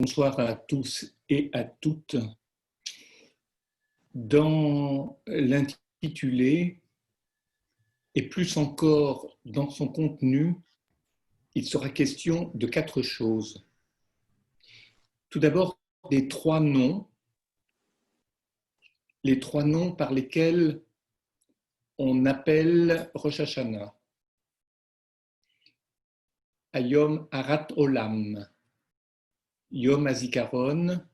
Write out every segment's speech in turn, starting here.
Bonsoir à tous et à toutes. Dans l'intitulé, et plus encore dans son contenu, il sera question de 4 choses. Tout d'abord, les 3 noms par lesquels on appelle Rosh Hashanah. Hayom Harat Olam, Yom HaZikaron,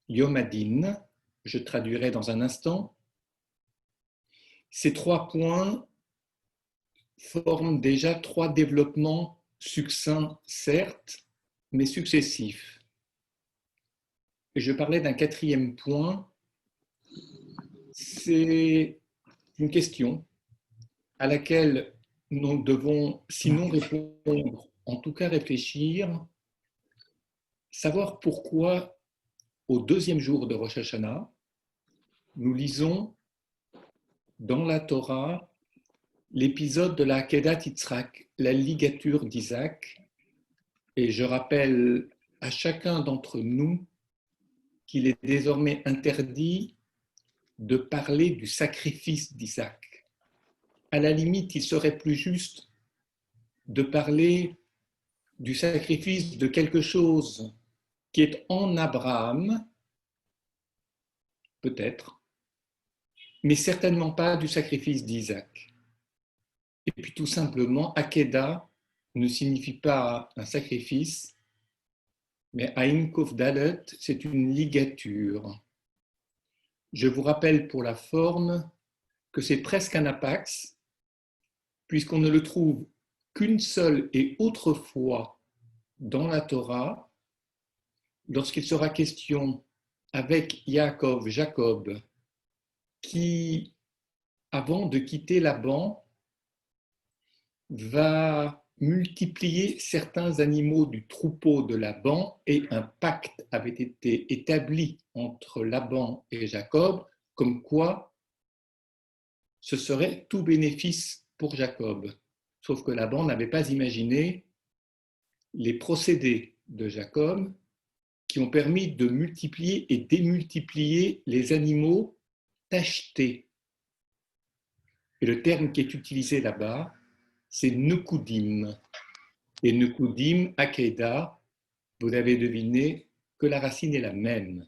Yom Hadin. Je traduirai dans un instant. Ces 3 points forment déjà 3 développements succincts, certes, mais successifs. Et je parlais d'un 4e point, c'est une question à laquelle nous devons, sinon répondre, en tout cas réfléchir, savoir pourquoi, au 2e jour de Rosh Hashanah, nous lisons dans la Torah l'épisode de la Akedat Yitzhak, la ligature d'Isaac. Et je rappelle à chacun d'entre nous qu'il est désormais interdit de parler du sacrifice d'Isaac. À la limite, il serait plus juste de parler du sacrifice de quelque chose qui est en Abraham, peut-être, mais certainement pas du sacrifice d'Isaac. Et puis tout simplement, Akeda ne signifie pas un sacrifice, mais Aïn Kof Dalet, c'est une ligature. Je vous rappelle pour la forme que c'est presque un apax, puisqu'on ne le trouve qu'une seule et autre fois dans la Torah, lorsqu'il sera question avec Jacob, qui, avant de quitter Laban, va multiplier certains animaux du troupeau de Laban, et un pacte avait été établi entre Laban et Jacob, comme quoi ce serait tout bénéfice pour Jacob. Sauf que Laban n'avait pas imaginé les procédés de Jacob qui ont permis de multiplier et démultiplier les animaux tachetés. Et le terme qui est utilisé là-bas, c'est Nekudim. Et Nekudim, Akeda, vous avez deviné que la racine est la même.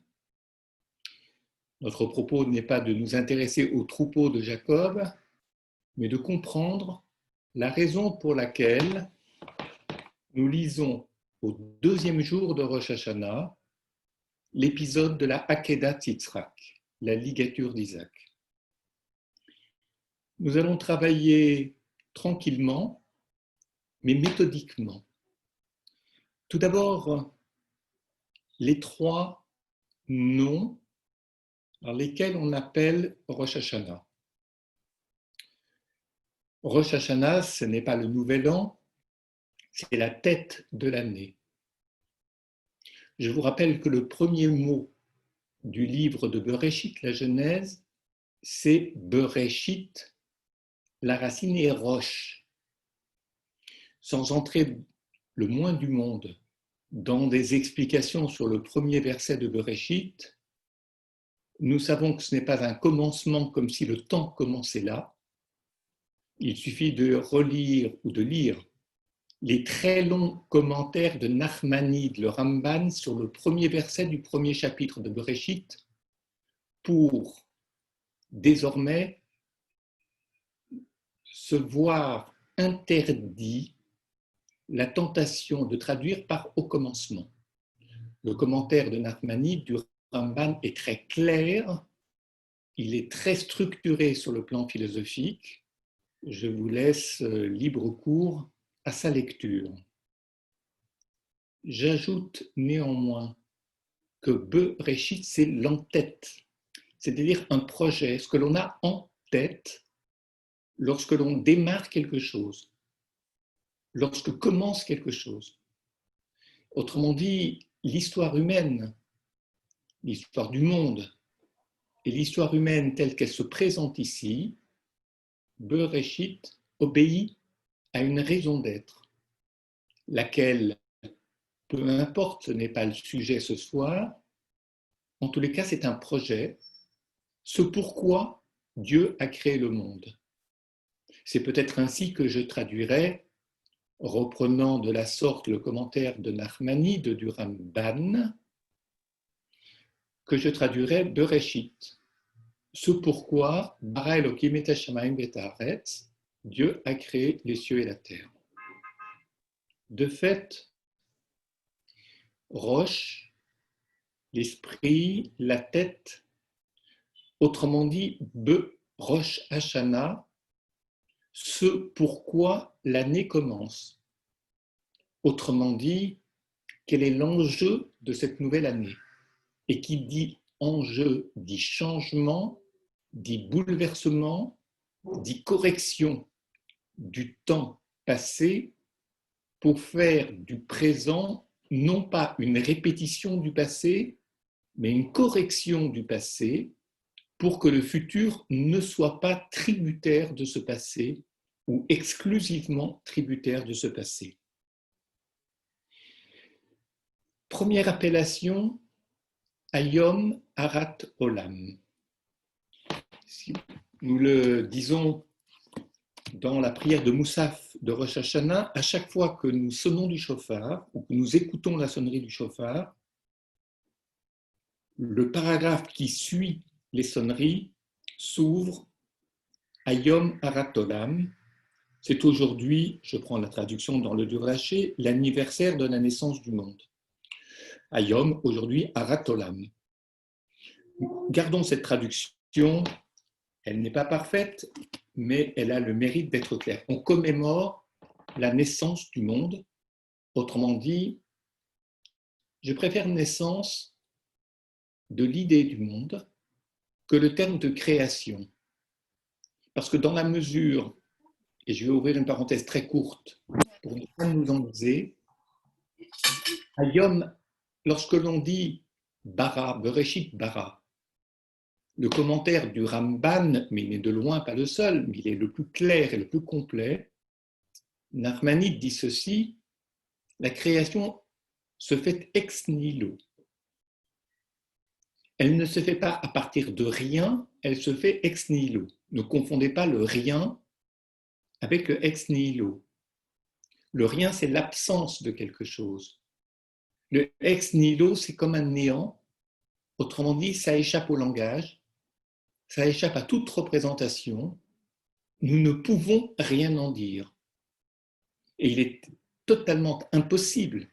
Notre propos n'est pas de nous intéresser au troupeau de Jacob, mais de comprendre la raison pour laquelle nous lisons au 2e jour de Rosh Hashanah l'épisode de la Akedat Yitzhak, la ligature d'Isaac. Nous allons travailler tranquillement, mais méthodiquement. Tout d'abord, les 3 noms par lesquels on appelle Rosh Hashanah. Rosh Hashanah, ce n'est pas le nouvel an, c'est la tête de l'année. Je vous rappelle que le premier mot du livre de Bereshit, la Genèse, c'est Bereshit, la racine est Rosh. Sans entrer le moins du monde dans des explications sur le premier verset de Bereshit, nous savons que ce n'est pas un commencement comme si le temps commençait là. Il suffit de relire ou de lire les très longs commentaires de Nachmanide, le Ramban, sur le premier verset du premier chapitre de Bereshit pour désormais se voir interdit la tentation de traduire par au commencement. Le commentaire de Nachmanide du Ramban est très clair, il est très structuré sur le plan philosophique. Je vous laisse libre cours à sa lecture. J'ajoute néanmoins que Bereshit, c'est l'en-tête, c'est-à-dire un projet, ce que l'on a en tête lorsque l'on démarre quelque chose, lorsque commence quelque chose. Autrement dit, l'histoire humaine, l'histoire du monde et l'histoire humaine telle qu'elle se présente ici, Bereshit obéit à une raison d'être, laquelle peu importe, ce n'est pas le sujet ce soir. En tous les cas, c'est un projet. Ce pourquoi Dieu a créé le monde. C'est peut-être ainsi que je traduirais, reprenant de la sorte le commentaire de Nachmanide du Ramban, que je traduirais Bereshit. Ce pourquoi Bara Elokim et Hashamayim et Haaretz, Dieu a créé les cieux et la terre. De fait, Rosh, l'esprit, la tête, autrement dit, Rosh Hashanah, ce pourquoi l'année commence. Autrement dit, quel est l'enjeu de cette nouvelle année? Et qui dit enjeu dit changement, dit bouleversement, dit correction du temps passé pour faire du présent non pas une répétition du passé, mais une correction du passé pour que le futur ne soit pas tributaire de ce passé ou exclusivement tributaire de ce passé. Première appellation, Hayom Harat Olam. Si nous le disons dans la prière de Moussaf de Rosh Hashanah, à chaque fois que nous sonnons du shofar ou que nous écoutons la sonnerie du shofar, le paragraphe qui suit les sonneries s'ouvre Hayom Harat Olam. C'est aujourd'hui, je prends la traduction dans le dur lâché, l'anniversaire de la naissance du monde. Hayom, aujourd'hui, Harat Olam. Gardons cette traduction, elle n'est pas parfaite, mais elle a le mérite d'être claire. On commémore la naissance du monde. Autrement dit, je préfère naissance de l'idée du monde que le terme de création. Parce que dans la mesure, et je vais ouvrir une parenthèse très courte pour ne pas nous enliser, Hayom, lorsque l'on dit bara, Bereshit bara, le commentaire du Ramban, mais il n'est de loin pas le seul, mais il est le plus clair et le plus complet, Nachmanide dit ceci, la création se fait ex nihilo. Elle ne se fait pas à partir de rien, elle se fait ex nihilo. Ne confondez pas le rien avec le ex nihilo. Le rien, c'est l'absence de quelque chose. Le ex nihilo, c'est comme un néant. Autrement dit, ça échappe au langage, ça échappe à toute représentation. Nous ne pouvons rien en dire. Et il est totalement impossible,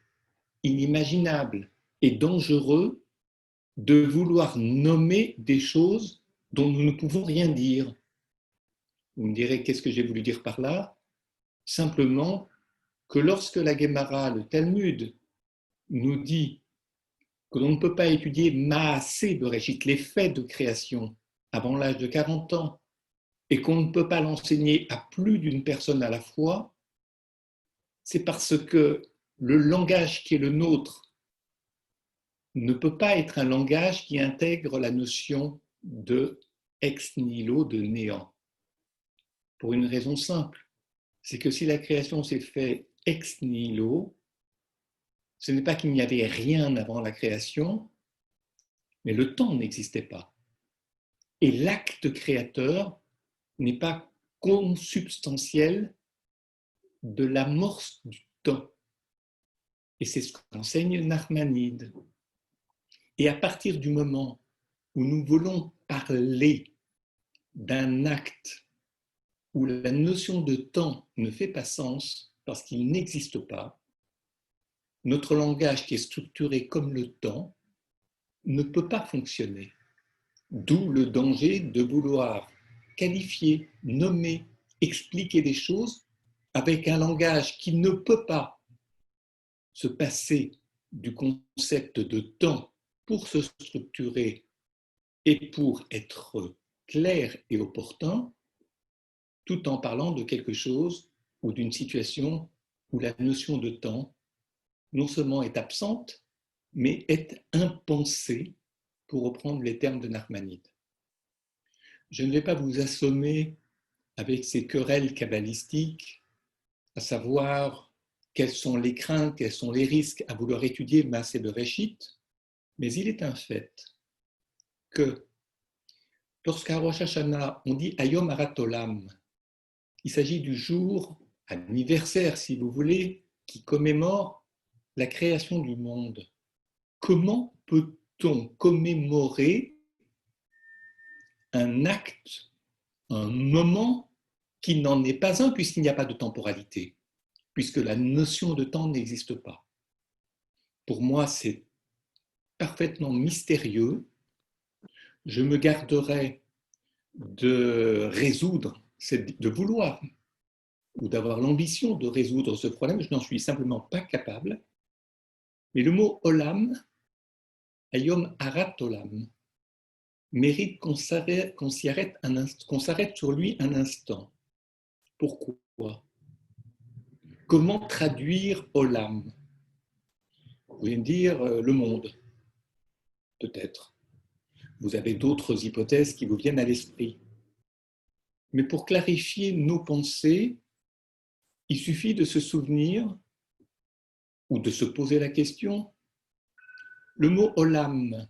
inimaginable et dangereux de vouloir nommer des choses dont nous ne pouvons rien dire. Vous me direz, qu'est-ce que j'ai voulu dire par là? Simplement que lorsque la Gemara, le Talmud, nous dit que l'on ne peut pas étudier Maaseh Bereshit, les faits de création, avant l'âge de 40 ans, et qu'on ne peut pas l'enseigner à plus d'une personne à la fois, c'est parce que le langage qui est le nôtre ne peut pas être un langage qui intègre la notion de ex nihilo, de néant. Pour une raison simple, c'est que si la création s'est faite ex nihilo, ce n'est pas qu'il n'y avait rien avant la création, mais le temps n'existait pas. Et l'acte créateur n'est pas consubstantiel de l'amorce du temps. Et c'est ce qu'enseigne Nachmanide. Et à partir du moment où nous voulons parler d'un acte où la notion de temps ne fait pas sens parce qu'il n'existe pas, notre langage qui est structuré comme le temps ne peut pas fonctionner. D'où le danger de vouloir qualifier, nommer, expliquer des choses avec un langage qui ne peut pas se passer du concept de temps pour se structurer et pour être clair et opportun, tout en parlant de quelque chose ou d'une situation où la notion de temps non seulement est absente, mais est impensée, pour reprendre les termes de Nachmanide. Je ne vais pas vous assommer avec ces querelles kabbalistiques, à savoir quelles sont les craintes, quels sont les risques à vouloir étudier Maaseh Bereshit, mais il est un fait que lorsqu'à Rosh Hashanah, on dit Hayom Harat Olam, il s'agit du jour anniversaire, si vous voulez, qui commémore la création du monde. Comment peut-on commémorer un acte, un moment qui n'en est pas un puisqu'il n'y a pas de temporalité, puisque la notion de temps n'existe pas? Pour moi, c'est parfaitement mystérieux. Je me garderai de résoudre, de vouloir ou d'avoir l'ambition de résoudre ce problème. Je n'en suis simplement pas capable. Mais le mot olam, ayom harat olam, mérite qu'on s'arrête sur lui un instant. Pourquoi? Comment traduire olam? Vous pouvez me dire le monde, peut-être. Vous avez d'autres hypothèses qui vous viennent à l'esprit. Mais pour clarifier nos pensées, il suffit de se souvenir ou de se poser la question. Le mot olam,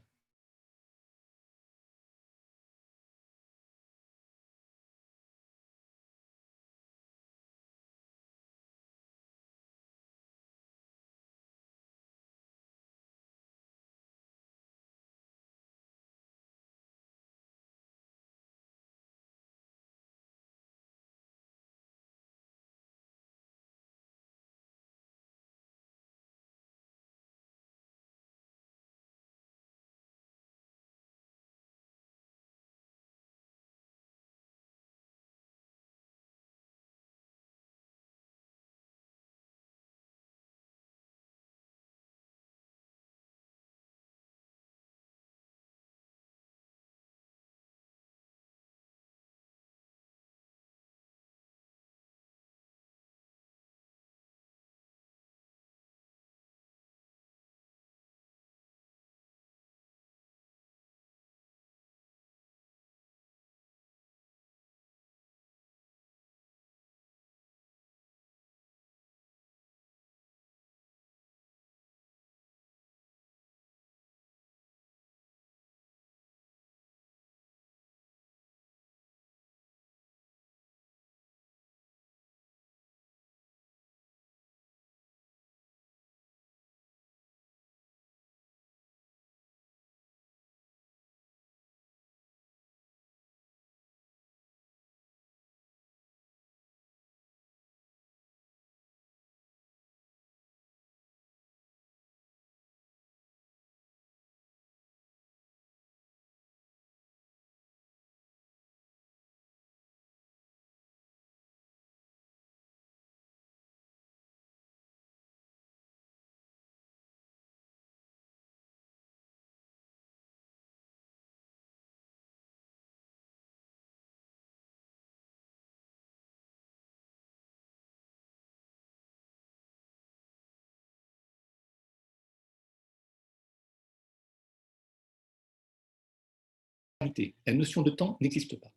la notion de temps n'existe pas.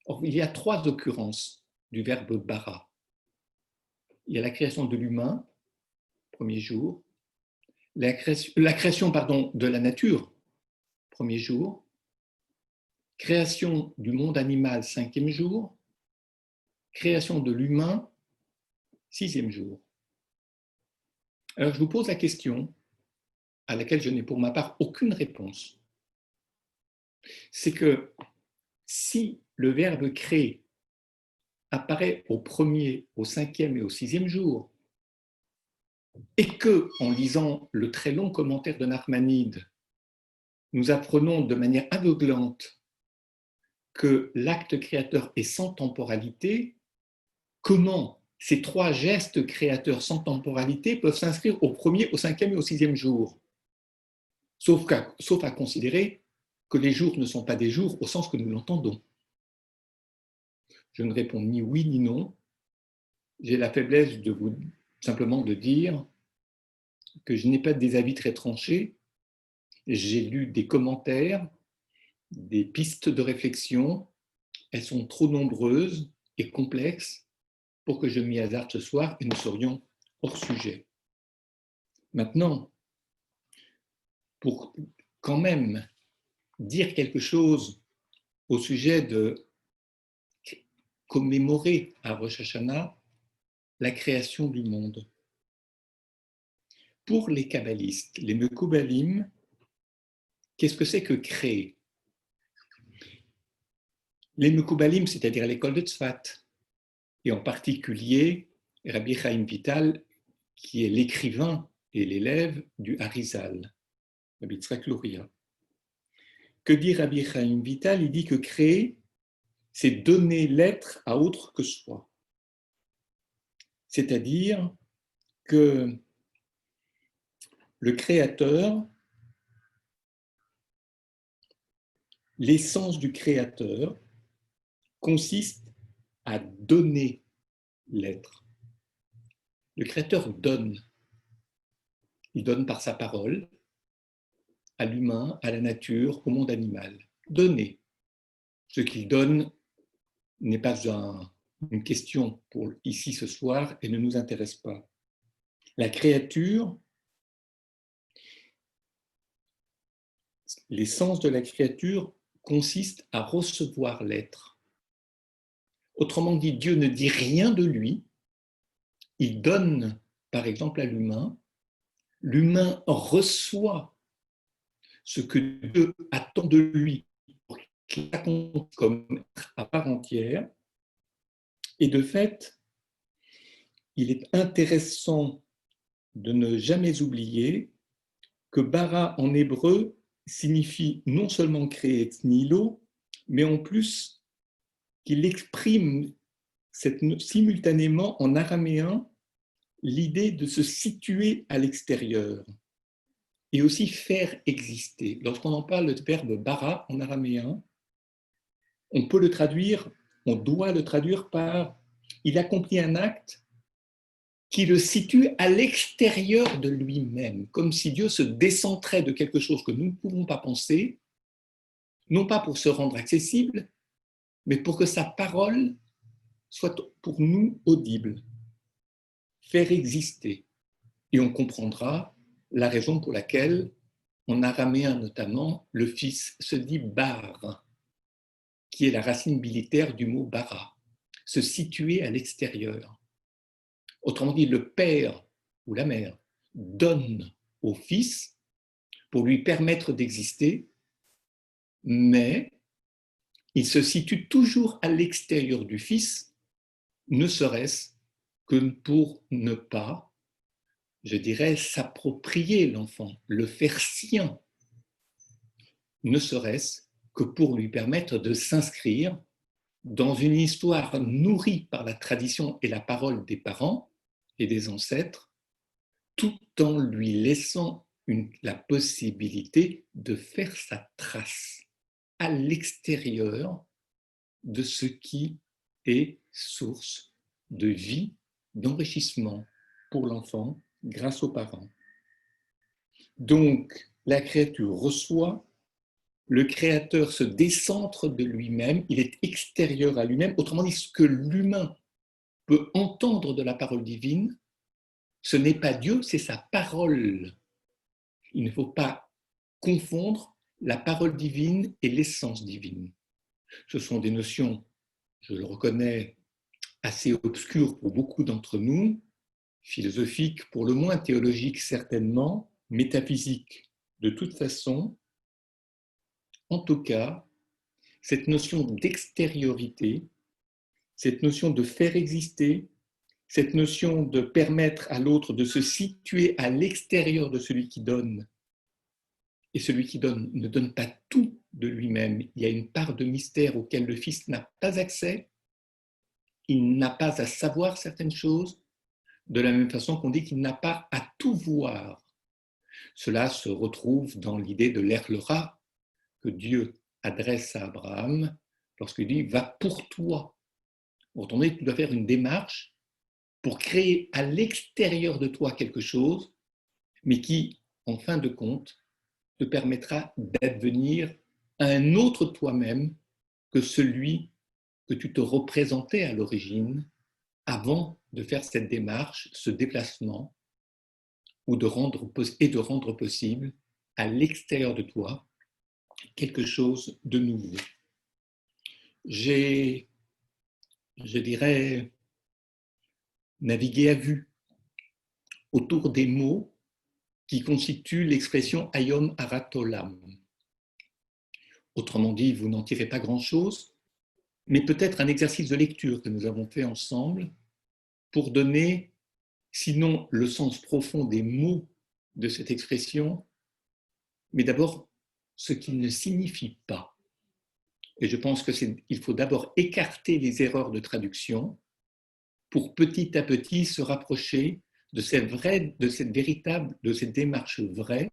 Or, il y a trois occurrences du verbe bara. Il y a la création de l'humain, premier jour, la création de la nature, premier jour, création du monde animal, cinquième jour, création de l'humain, sixième jour. Alors, je vous pose la question à laquelle je n'ai pour ma part aucune réponse. C'est que si le verbe créer apparaît au premier, au cinquième et au sixième jour, et que, en lisant le très long commentaire de Nachmanide, nous apprenons de manière aveuglante que l'acte créateur est sans temporalité, comment ces trois gestes créateurs sans temporalité peuvent s'inscrire au premier, au cinquième et au sixième jour, sauf à considérer que les jours ne sont pas des jours au sens que nous l'entendons. Je ne réponds ni oui ni non. J'ai la faiblesse de vous simplement de dire que je n'ai pas des avis très tranchés. J'ai lu des commentaires, des pistes de réflexion. Elles sont trop nombreuses et complexes pour que je m'y hasarde ce soir et nous serions hors sujet. Maintenant, pour quand même dire quelque chose au sujet de commémorer à Rosh Hashanah la création du monde. Pour les kabbalistes, les Mekoubalim, qu'est-ce que c'est que créer? Les Mekoubalim, c'est-à-dire l'école de Tzfat, et en particulier Rabbi Chaim Vital, qui est l'écrivain et l'élève du Harizal, Rabbi Tzrak Luria. Que dit Rabbi Chaim Vital? Il dit que créer, c'est donner l'être à autre que soi. C'est-à-dire que le créateur, l'essence du créateur consiste à donner l'être. Le créateur donne. Il donne par sa parole à l'humain, à la nature, au monde animal. Donner. Ce qu'il donne n'est pas une question pour ici ce soir et ne nous intéresse pas. La créature, l'essence de la créature consiste à recevoir l'être. Autrement dit, Dieu ne dit rien de lui, il donne par exemple à l'humain, l'humain reçoit ce que Dieu attend de lui pour qu'il l'accomplisse comme être à part entière. Et de fait, il est intéressant de ne jamais oublier que bara en hébreu signifie non seulement créer ex nihilo, mais en plus qu'il exprime simultanément en araméen l'idée de se situer à l'extérieur et aussi faire exister. Lorsqu'on en parle du verbe bara en araméen, on peut le traduire, on doit le traduire par il accomplit un acte qui le situe à l'extérieur de lui-même, comme si Dieu se décentrait de quelque chose que nous ne pouvons pas penser, non pas pour se rendre accessible, mais pour que sa parole soit pour nous audible, faire exister. Et on comprendra la raison pour laquelle, en araméen notamment, le fils se dit bar, qui est la racine militaire du mot bara, se situer à l'extérieur. Autrement dit, le père ou la mère donne au fils pour lui permettre d'exister, mais il se situe toujours à l'extérieur du fils, ne serait-ce que pour ne pas, je dirais, s'approprier l'enfant, le faire sien, ne serait-ce que pour lui permettre de s'inscrire dans une histoire nourrie par la tradition et la parole des parents et des ancêtres, tout en lui laissant la possibilité de faire sa trace à l'extérieur de ce qui est source de vie, d'enrichissement pour l'enfant grâce aux parents. Donc, la créature reçoit, le créateur se décentre de lui-même, il est extérieur à lui-même, autrement dit, ce que l'humain peut entendre de la parole divine, ce n'est pas Dieu, c'est sa parole. Il ne faut pas confondre la parole divine et l'essence divine. Ce sont des notions, je le reconnais, assez obscures pour beaucoup d'entre nous, philosophiques pour le moins, théologiques certainement, métaphysiques de toute façon. En tout cas, cette notion d'extériorité, cette notion de faire exister, cette notion de permettre à l'autre de se situer à l'extérieur de celui qui donne, et celui qui donne ne donne pas tout de lui-même, il y a une part de mystère auquel le Fils n'a pas accès, il n'a pas à savoir certaines choses, de la même façon qu'on dit qu'il n'a pas à tout voir. Cela se retrouve dans l'idée de l'Erlera que Dieu adresse à Abraham lorsqu'il dit « va pour toi ». Autrement dit, tu dois faire une démarche pour créer à l'extérieur de toi quelque chose, mais qui, en fin de compte, te permettra d'advenir un autre toi-même que celui que tu te représentais à l'origine avant de faire cette démarche, ce déplacement, ou de rendre possible à l'extérieur de toi quelque chose de nouveau. J'ai, je dirais, navigué à vue autour des mots qui constituent l'expression Hayom Harat Olam. Autrement dit, vous n'en tirez pas grand-chose, mais peut-être un exercice de lecture que nous avons fait ensemble pour donner, sinon le sens profond des mots de cette expression, mais d'abord ce qu'il ne signifie pas. Et je pense qu'il faut d'abord écarter les erreurs de traduction pour petit à petit se rapprocher de cette démarche vraie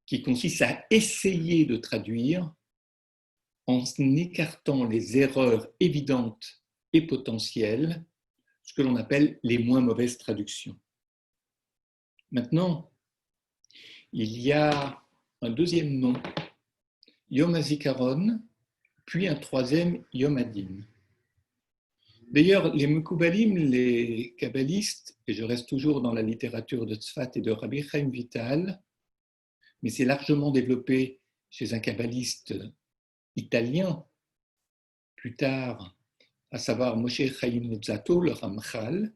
qui consiste à essayer de traduire en écartant les erreurs évidentes et potentielles, ce que l'on appelle les moins mauvaises traductions. Maintenant, il y a un deuxième nom, Yom HaZikaron, puis un troisième, Yom Hadin. D'ailleurs, les Mekoubalim, les kabbalistes, et je reste toujours dans la littérature de Tzfat et de Rabbi Chaim Vital, mais c'est largement développé chez un kabbaliste italien, plus tard, à savoir Moshe Chaim Luzzatto, le Ramchal,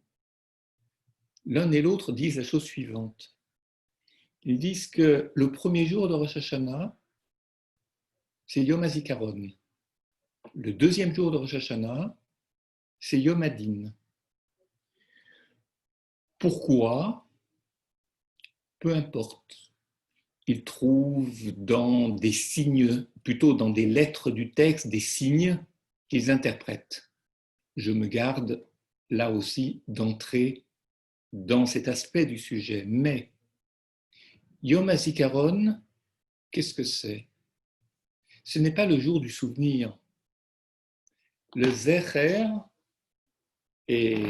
l'un et l'autre disent la chose suivante. Ils disent que le premier jour de Rosh Hashanah, c'est Yom HaZikaron. Le deuxième jour de Rosh Hashanah, c'est Yom Hadin. Pourquoi? Peu importe. Ils trouvent dans des signes, plutôt dans des lettres du texte, des signes qu'ils interprètent. Je me garde là aussi d'entrer dans cet aspect du sujet. Mais Yom HaZikaron, qu'est-ce que c'est? Ce n'est pas le jour du souvenir. Le Zecher et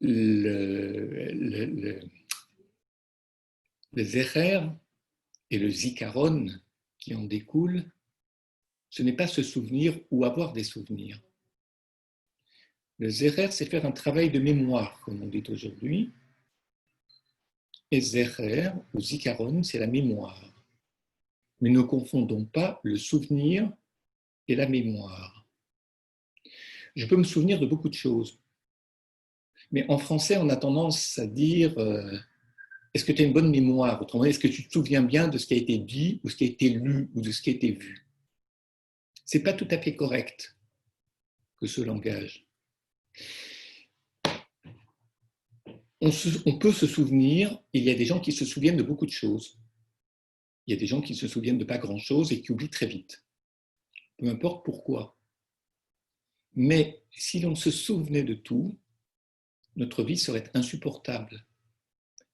le Zecher et le Zikaron qui en découlent, ce n'est pas se souvenir ou avoir des souvenirs. Le Zecher, c'est faire un travail de mémoire, comme on dit aujourd'hui. Et Zecher ou Zikaron, c'est la mémoire. Mais ne confondons pas le souvenir et la mémoire. Je peux me souvenir de beaucoup de choses. Mais en français, on a tendance à dire est-ce que tu as une bonne mémoire? Autrement dit, est-ce que tu te souviens bien de ce qui a été dit ou ce qui a été lu ou de ce qui a été vu? Ce n'est pas tout à fait correct que ce langage. On peut se souvenir, il y a des gens qui se souviennent de beaucoup de choses. Il y a des gens qui se souviennent de pas grand-chose et qui oublient très vite. Peu importe pourquoi. Mais si l'on se souvenait de tout, notre vie serait insupportable.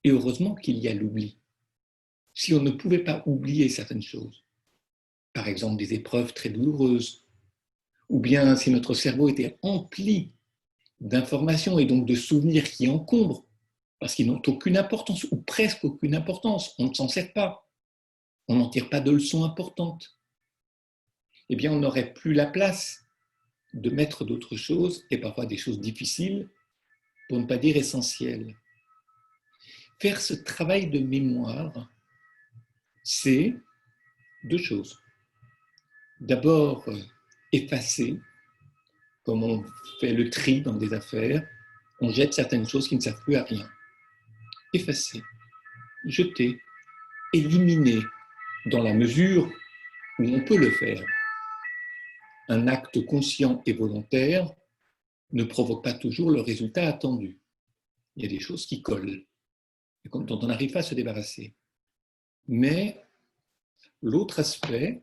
Et heureusement qu'il y a l'oubli. Si on ne pouvait pas oublier certaines choses, par exemple des épreuves très douloureuses, ou bien si notre cerveau était empli d'informations et donc de souvenirs qui encombrent, parce qu'ils n'ont aucune importance, ou presque aucune importance, on ne s'en sert pas, on n'en tire pas de leçons importantes, eh bien on n'aurait plus la place de mettre d'autres choses, et parfois des choses difficiles, pour ne pas dire essentielles. Faire ce travail de mémoire, c'est deux choses. D'abord, effacer, comme on fait le tri dans des affaires, on jette certaines choses qui ne servent plus à rien. Effacer, jeter, éliminer, dans la mesure où on peut le faire. Un acte conscient et volontaire ne provoque pas toujours le résultat attendu. Il y a des choses qui collent, et dont on n'arrive pas à se débarrasser. Mais l'autre aspect,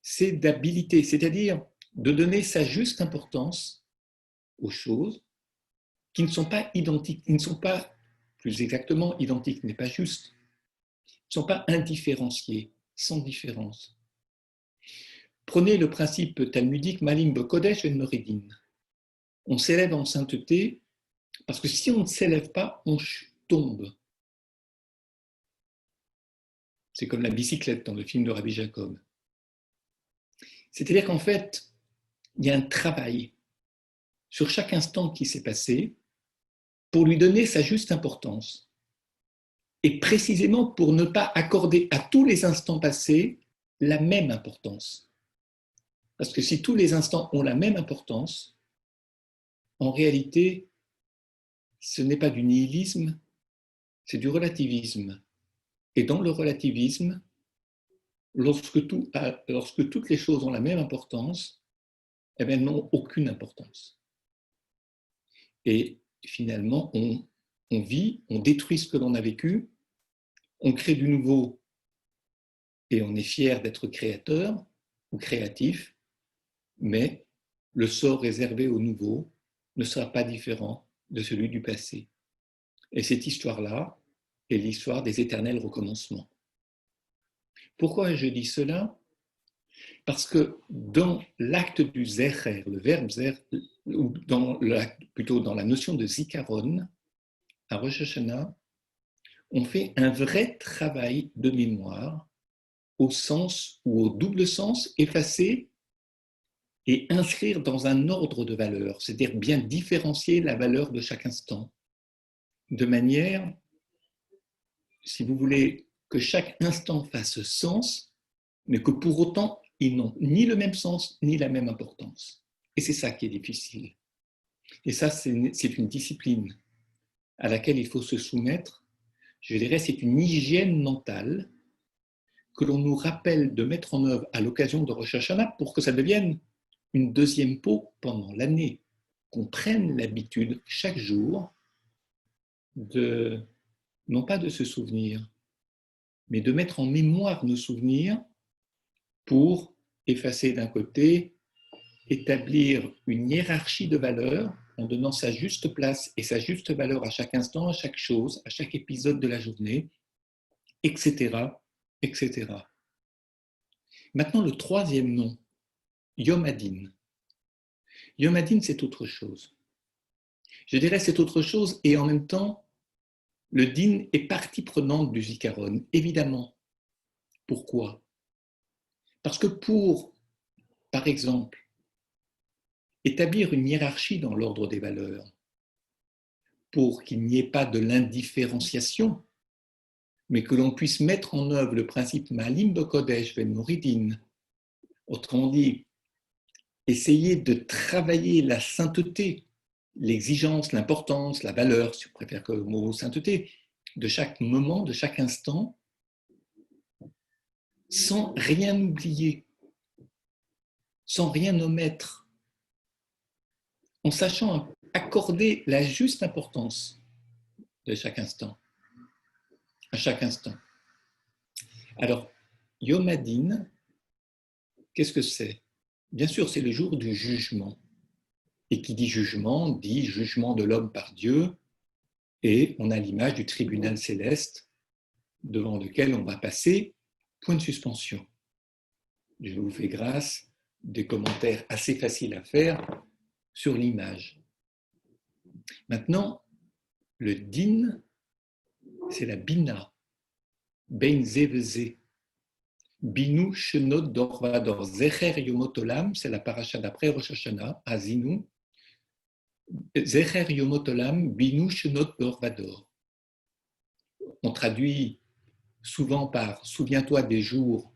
c'est d'habiliter, c'est-à-dire de donner sa juste importance aux choses qui ne sont pas identiques, qui ne sont pas, plus exactement, identiques, n'est pas juste, ne sont pas indifférenciées, sans différence. Prenez le principe talmudique Malim Bekodesh et Noridin. On s'élève en sainteté parce que si on ne s'élève pas, on tombe. C'est comme la bicyclette dans le film de Rabbi Jacob. C'est-à-dire qu'en fait, il y a un travail. sur chaque instant qui s'est passé pour lui donner sa juste importance. Et précisément pour ne pas accorder à tous les instants passés la même importance. Parce que si tous les instants ont la même importance, en réalité, ce n'est pas du nihilisme, c'est du relativisme. Et dans le relativisme, lorsque toutes les choses ont la même importance, eh bien, elles n'ont aucune importance. Et finalement, on vit, on détruit ce que l'on a vécu, on crée du nouveau et on est fier d'être créateur ou créatif, mais le sort réservé au nouveau ne sera pas différent de celui du passé. Et cette histoire-là est l'histoire des éternels recommencements. Pourquoi je dis cela? Parce que dans l'acte du zecher, le verbe zer, ou plutôt dans la notion de zikaron, à Rosh Hashanah, on fait un vrai travail de mémoire au sens ou au double sens, effacer et inscrire dans un ordre de valeurs, c'est-à-dire bien différencier la valeur de chaque instant, de manière, si vous voulez, que chaque instant fasse sens, mais que pour autant, ils n'ont ni le même sens, ni la même importance. Et c'est ça qui est difficile. Et ça, c'est une discipline à laquelle il faut se soumettre. Je dirais, c'est une hygiène mentale que l'on nous rappelle de mettre en œuvre à l'occasion de Rosh Hashanah pour que ça devienne une deuxième peau pendant l'année, qu'on prenne l'habitude chaque jour de, non pas de se souvenir, mais de mettre en mémoire nos souvenirs pour effacer d'un côté, établir une hiérarchie de valeurs en donnant sa juste place et sa juste valeur à chaque instant, à chaque chose, à chaque épisode de la journée, etc., etc. Maintenant, le troisième nom, Yom Hadin. Yom Hadin, c'est autre chose. Je dirais c'est autre chose et en même temps, le din est partie prenante du zikaron, évidemment. Pourquoi? Parce que pour, par exemple, établir une hiérarchie dans l'ordre des valeurs, pour qu'il n'y ait pas de l'indifférenciation, mais que l'on puisse mettre en œuvre le principe Ma'alim Bokodesh Ben Moridin, autrement dit, essayer de travailler la sainteté, l'exigence, l'importance, la valeur, si on préfère que le mot sainteté, de chaque moment, de chaque instant, sans rien oublier, sans rien omettre, en sachant accorder la juste importance de chaque instant, à chaque instant. Alors, Yom Hadin, qu'est-ce que c'est? Bien sûr, c'est le jour du jugement. Et qui dit jugement de l'homme par Dieu, et on a l'image du tribunal céleste devant lequel on va passer, point de suspension. Je vous fais grâce des commentaires assez faciles à faire sur l'image. Maintenant, le din, c'est la bina, bein ze veze. Binu shenot dorvador. Zecher yomot olam, c'est la paracha d'après Rosh Hashanah, à Zinu. Zecher yomot olam, binu shenot dorvador. On traduit souvent par souviens-toi des jours,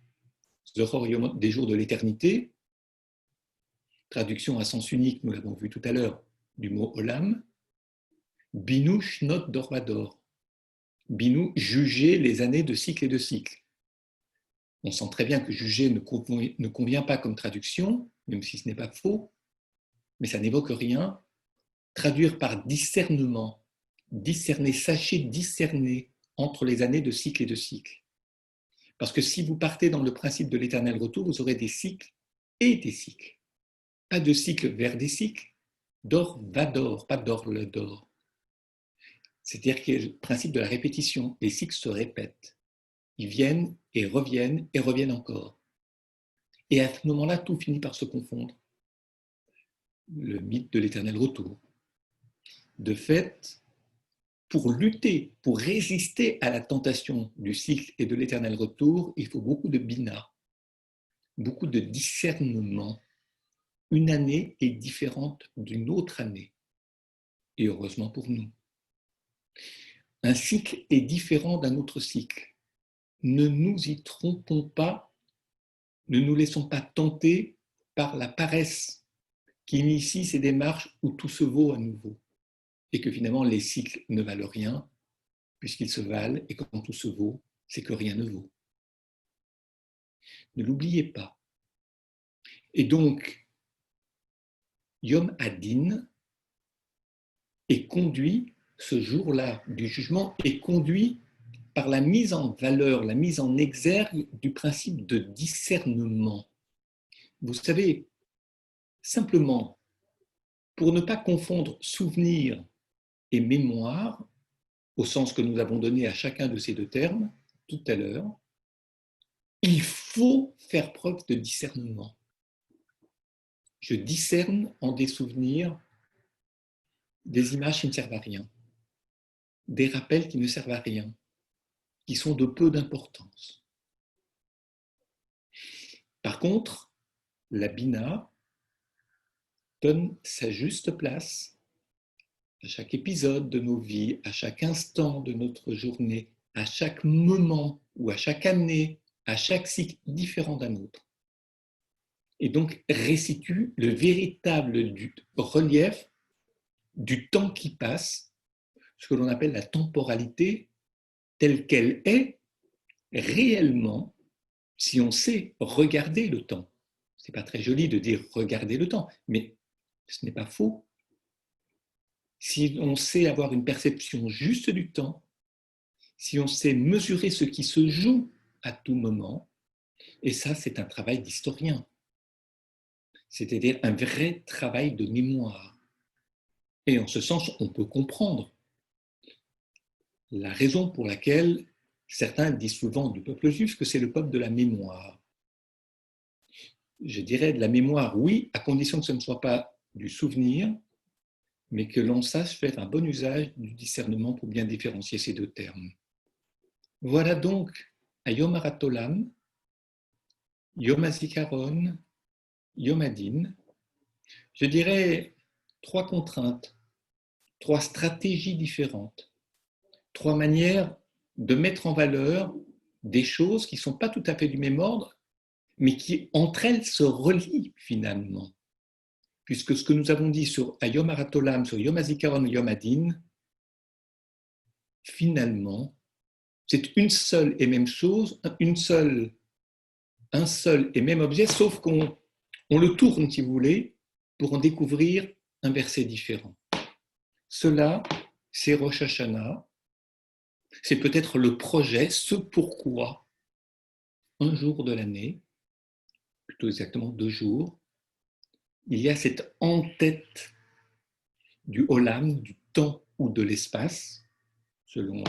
des jours de l'éternité. Traduction à sens unique, nous l'avons vu tout à l'heure, du mot olam. Binu shenot dorvador. Binu, juger les années de cycle et de cycle. On sent très bien que juger ne convient pas comme traduction, même si ce n'est pas faux, mais ça n'évoque rien. Traduire par discernement, discerner, sachez discerner entre les années de cycle et de cycle. Parce que si vous partez dans le principe de l'éternel retour, vous aurez des cycles et des cycles. Pas de cycle vers des cycles, d'or va d'or, pas d'or le d'or. C'est-à-dire qu'il y a le principe de la répétition, les cycles se répètent. Ils viennent et reviennent encore. Et à ce moment-là, tout finit par se confondre. Le mythe de l'éternel retour. De fait, pour lutter, pour résister à la tentation du cycle et de l'éternel retour, il faut beaucoup de bina, beaucoup de discernement. une année est différente d'une autre année, et heureusement pour nous. Un cycle est différent d'un autre cycle. Ne nous y trompons pas, ne nous laissons pas tenter par la paresse qui initie ces démarches où tout se vaut à nouveau, et que finalement les cycles ne valent rien, puisqu'ils se valent, et quand tout se vaut, c'est que rien ne vaut. Ne l'oubliez pas. Et donc, Yom Hadin est conduit, ce jour-là du jugement, est conduit par la mise en valeur, la mise en exergue du principe de discernement. Vous savez, simplement, pour ne pas confondre souvenir et mémoire, au sens que nous avons donné à chacun de ces deux termes tout à l'heure, il faut faire preuve de discernement. Je discerne en des souvenirs des images qui ne servent à rien, des rappels qui ne servent à rien, qui sont de peu d'importance. Par contre, la Bina donne sa juste place à chaque épisode de nos vies, à chaque instant de notre journée, à chaque moment ou à chaque année, à chaque cycle différent d'un autre. Et donc restitue le véritable relief du temps qui passe, ce que l'on appelle la temporalité telle qu'elle est réellement si on sait regarder le temps. Ce n'est pas très joli de dire regarder le temps, mais ce n'est pas faux. Si on sait avoir une perception juste du temps, si on sait mesurer ce qui se joue à tout moment, et ça c'est un travail d'historien, c'est-à-dire un vrai travail de mémoire. Et en ce sens, on peut comprendre la raison pour laquelle certains disent souvent du peuple juif que c'est le peuple de la mémoire. Je dirais de la mémoire, oui, à condition que ce ne soit pas du souvenir, mais que l'on sache faire un bon usage du discernement pour bien différencier ces deux termes. Voilà donc à Yom HaRatolam, Yom HaZikaron, Yom Hadin, je dirais 3 contraintes, 3 stratégies différentes, 3 manières de mettre en valeur des choses qui ne sont pas tout à fait du même ordre, mais qui entre elles se relient finalement. Puisque ce que nous avons dit sur Yom HaRatolam, sur Yom HaZikaron, Yom Hadin, finalement, c'est une seule et même chose, un seul et même objet, sauf qu'on le tourne, si vous voulez, pour en découvrir un verset différent. Cela, c'est Rosh Hashanah, c'est peut-être le projet, ce pourquoi, un jour de l'année, plutôt exactement 2 jours, il y a cette en-tête du Olam, du temps ou de l'espace, selon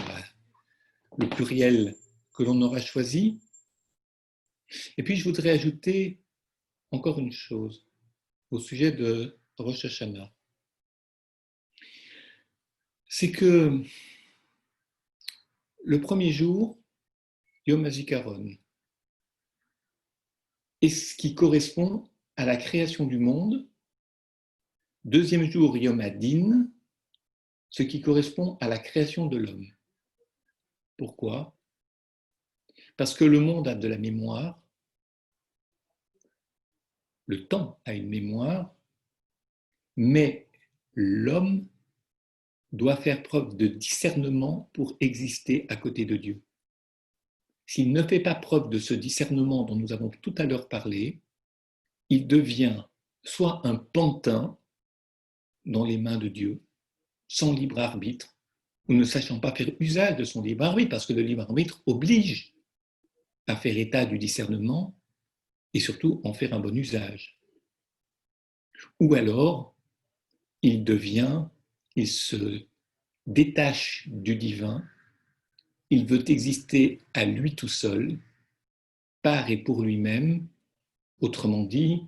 le pluriel que l'on aura choisi. Et puis, je voudrais ajouter encore une chose au sujet de Rosh Hashanah. C'est que le premier jour, Yom HaZikaron, est ce qui correspond à la création du monde. Deuxième jour, Yom Hadin, ce qui correspond à la création de l'homme. Pourquoi ? Parce que le monde a de la mémoire, le temps a une mémoire, mais l'homme doit faire preuve de discernement pour exister à côté de Dieu. S'il ne fait pas preuve de ce discernement dont nous avons tout à l'heure parlé, il devient soit un pantin dans les mains de Dieu, sans libre arbitre, ou ne sachant pas faire usage de son libre arbitre, parce que le libre arbitre oblige à faire état du discernement et surtout en faire un bon usage. Ou alors, il se détache du divin, il veut exister à lui tout seul, par et pour lui-même, autrement dit,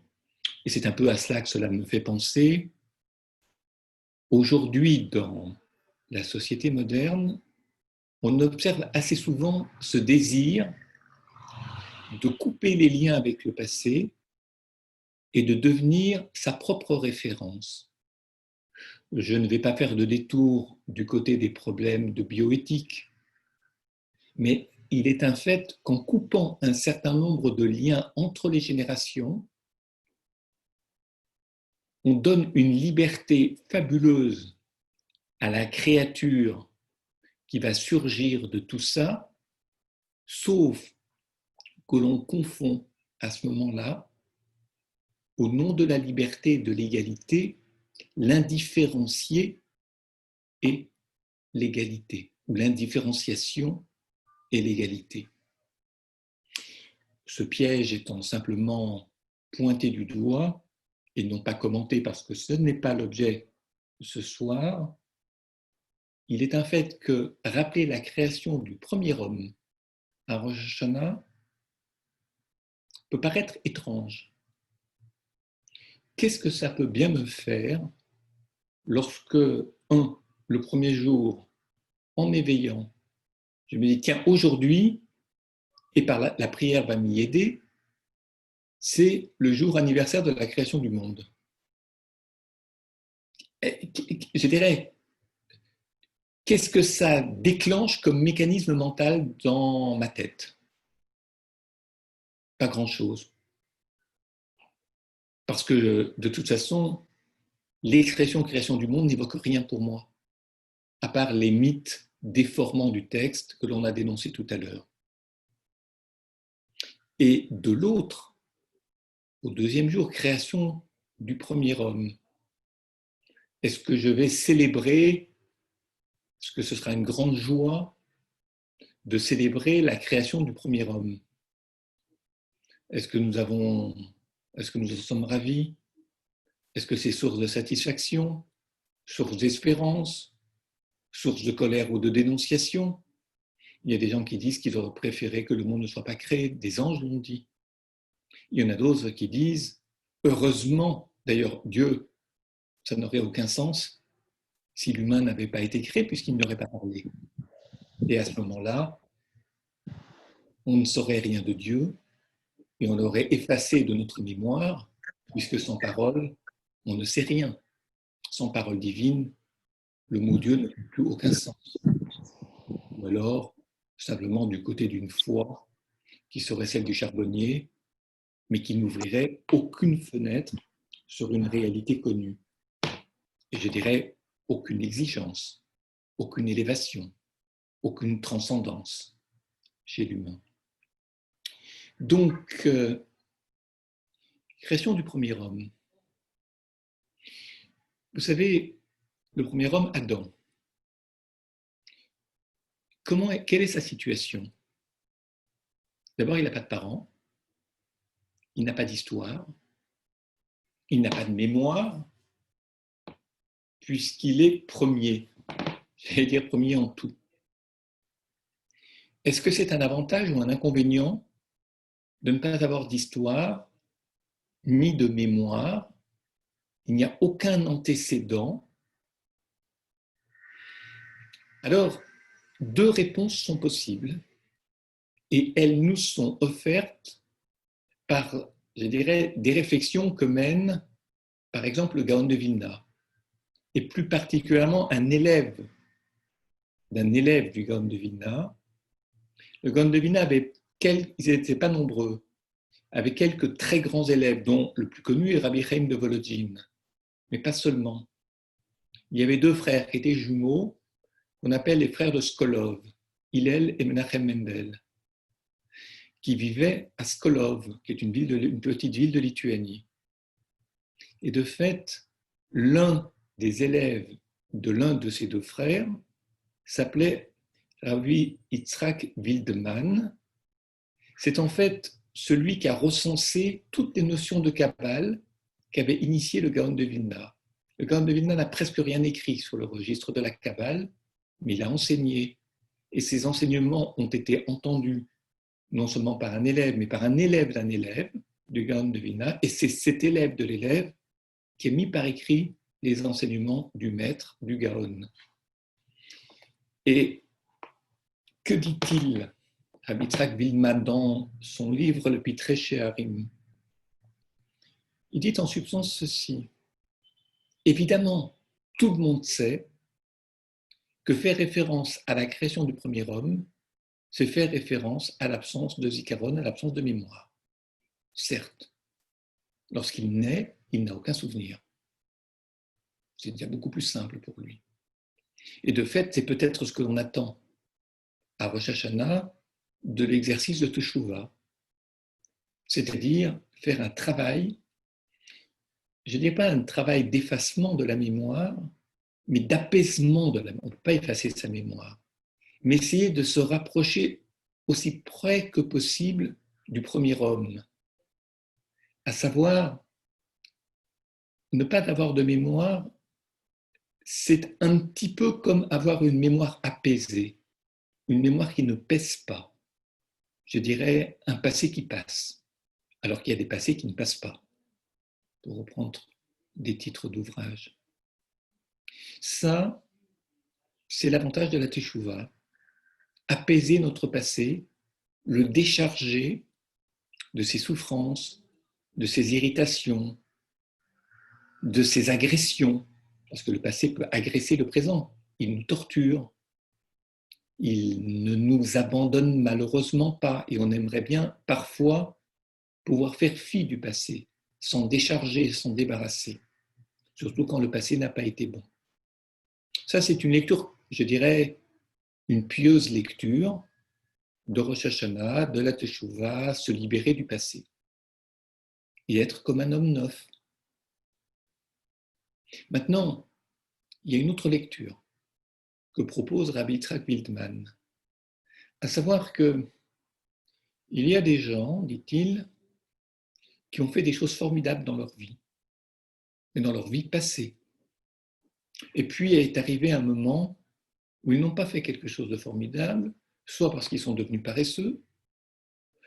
et c'est un peu à cela que cela me fait penser, aujourd'hui dans la société moderne, on observe assez souvent ce désir de couper les liens avec le passé et de devenir sa propre référence. Je ne vais pas faire de détour du côté des problèmes de bioéthique, mais il est un fait qu'en coupant un certain nombre de liens entre les générations, on donne une liberté fabuleuse à la créature qui va surgir de tout ça, sauf que l'on confond à ce moment-là, au nom de la liberté et de l'égalité, l'indifférencié et l'égalité, ou l'indifférenciation et l'égalité. Ce piège étant simplement pointé du doigt et non pas commenté parce que ce n'est pas l'objet de ce soir, il est un fait que rappeler la création du premier homme à Rosh Hashanah peut paraître étrange. Qu'est-ce que ça peut bien me faire lorsque, le premier jour, en m'éveillant, je me dis, tiens, aujourd'hui, et par la prière va m'y aider, c'est le jour anniversaire de la création du monde. Je dirais, qu'est-ce que ça déclenche comme mécanisme mental dans ma tête? Pas grand-chose. Parce que, de toute façon, l'expression-création du monde n'évoque rien pour moi, à part les mythes déformants du texte que l'on a dénoncés tout à l'heure. Et de l'autre, au deuxième jour, création du premier homme. Est-ce que je vais célébrer, est-ce que ce sera une grande joie de célébrer la création du premier homme? Est-ce que nous en sommes ravis? Est-ce que c'est source de satisfaction, source d'espérance, source de colère ou de dénonciation? Il y a des gens qui disent qu'ils auraient préféré que le monde ne soit pas créé, des anges l'ont dit. Il y en a d'autres qui disent, heureusement, d'ailleurs Dieu, ça n'aurait aucun sens si l'humain n'avait pas été créé puisqu'il n'aurait pas parlé. Et à ce moment-là, on ne saurait rien de Dieu et on l'aurait effacé de notre mémoire puisque sans parole, on ne sait rien. Sans parole divine, le mot Dieu n'a plus aucun sens. Ou alors, simplement du côté d'une foi qui serait celle du charbonnier, mais qui n'ouvrirait aucune fenêtre sur une réalité connue. Et je dirais aucune exigence, aucune élévation, aucune transcendance chez l'humain. Donc, création du premier homme. Vous savez, le premier homme, Adam, quelle est sa situation? D'abord, il n'a pas de parents, il n'a pas d'histoire, il n'a pas de mémoire, puisqu'il est premier, j'allais dire premier en tout. Est-ce que c'est un avantage ou un inconvénient de ne pas avoir d'histoire ni de mémoire? Il n'y a aucun antécédent. Alors, deux réponses sont possibles et elles nous sont offertes par, je dirais, des réflexions que mène, par exemple, le Gaon de Vilna, et plus particulièrement un élève d'un élève du Gaon de Vilna. Le Gaon de Vilna ils n'étaient pas nombreux, avait quelques très grands élèves, dont le plus connu est Rabbi Chaim de Volodjine, mais pas seulement. Il y avait deux frères qui étaient jumeaux, qu'on appelle les frères de Skolov, Hillel et Menachem Mendel, qui vivaient à Skolov, qui est une petite ville de Lituanie. Et de fait, l'un des élèves de l'un de ces deux frères s'appelait Rabbi Yitzhak Wildman. C'est en fait celui qui a recensé toutes les notions de Kabbale qu'avait initié le Gaon de Vilna. Le Gaon de Vilna n'a presque rien écrit sur le registre de la Kabbale, mais il a enseigné. Et ses enseignements ont été entendus non seulement par un élève, mais par un élève d'un élève du Gaon de Vilna. Et c'est cet élève de l'élève qui a mis par écrit les enseignements du maître du Gaon. Et que dit-il Rabbi Yitzhak Wildman dans son livre Le Pitrei She'arim? Il dit en substance ceci. Évidemment, tout le monde sait que faire référence à la création du premier homme, c'est faire référence à l'absence de zikaron, à l'absence de mémoire. Certes, lorsqu'il naît, il n'a aucun souvenir. C'est déjà beaucoup plus simple pour lui. Et de fait, c'est peut-être ce que l'on attend à Rosh Hashanah de l'exercice de Teshuvah, c'est-à-dire faire un travail, je ne dis pas un travail d'effacement de la mémoire, mais d'apaisement de la mémoire. On ne peut pas effacer sa mémoire, mais essayer de se rapprocher aussi près que possible du premier homme, à savoir ne pas avoir de mémoire, c'est un petit peu comme avoir une mémoire apaisée, une mémoire qui ne pèse pas. Je dirais un passé qui passe, alors qu'il y a des passés qui ne passent pas, pour reprendre des titres d'ouvrages. Ça, c'est l'avantage de la Teshuvah, apaiser notre passé, le décharger de ses souffrances, de ses irritations, de ses agressions, parce que le passé peut agresser le présent, il nous torture, il ne nous abandonne malheureusement pas, et on aimerait bien parfois pouvoir faire fi du passé, s'en décharger, s'en débarrasser, surtout quand le passé n'a pas été bon. Ça, c'est une lecture, je dirais, une pieuse lecture de Rosh Hashanah, de la Teshuvah, se libérer du passé et être comme un homme neuf. Maintenant, il y a une autre lecture que propose Rabbi Yitzhak Wildman, à savoir que il y a des gens, dit-il, qui ont fait des choses formidables dans leur vie, mais dans leur vie passée. Et puis est arrivé un moment où ils n'ont pas fait quelque chose de formidable, soit parce qu'ils sont devenus paresseux,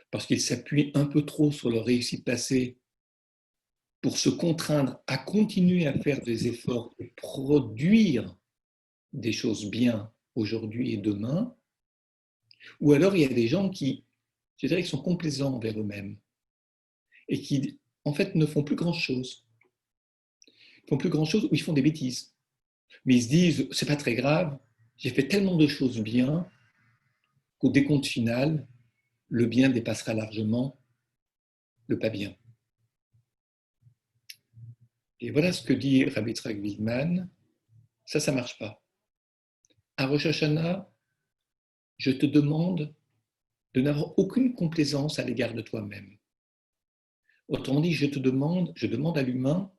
parce qu'ils s'appuient un peu trop sur leur réussite passée pour se contraindre à continuer à faire des efforts et produire des choses bien aujourd'hui et demain, ou alors il y a des gens qui, je dirais, qui sont complaisants envers eux-mêmes et qui, en fait, ne font plus grand-chose. Ils font plus grand-chose ou ils font des bêtises. Mais ils se disent, c'est pas très grave, j'ai fait tellement de choses bien qu'au décompte final, le bien dépassera largement le pas bien. Et voilà ce que dit Rabbi Yitzhak Wildman, ça marche pas. À Rosh Hashanah, je te demande de n'avoir aucune complaisance à l'égard de toi-même. Autrement dit, je demande à l'humain,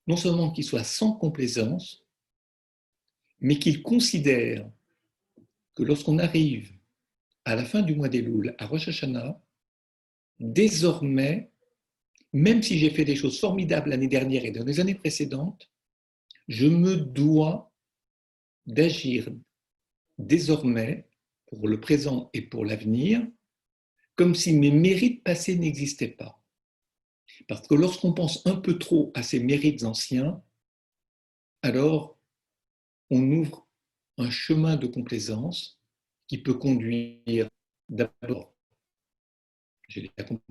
non seulement qu'il soit sans complaisance, mais qu'il considère que lorsqu'on arrive à la fin du mois d'Elul, à Rosh Hashanah, désormais, même si j'ai fait des choses formidables l'année dernière et dans les années précédentes, je me dois d'agir désormais, pour le présent et pour l'avenir, comme si mes mérites passés n'existaient pas. Parce que lorsqu'on pense un peu trop à ces mérites anciens, alors on ouvre un chemin de complaisance qui peut conduire d'abord,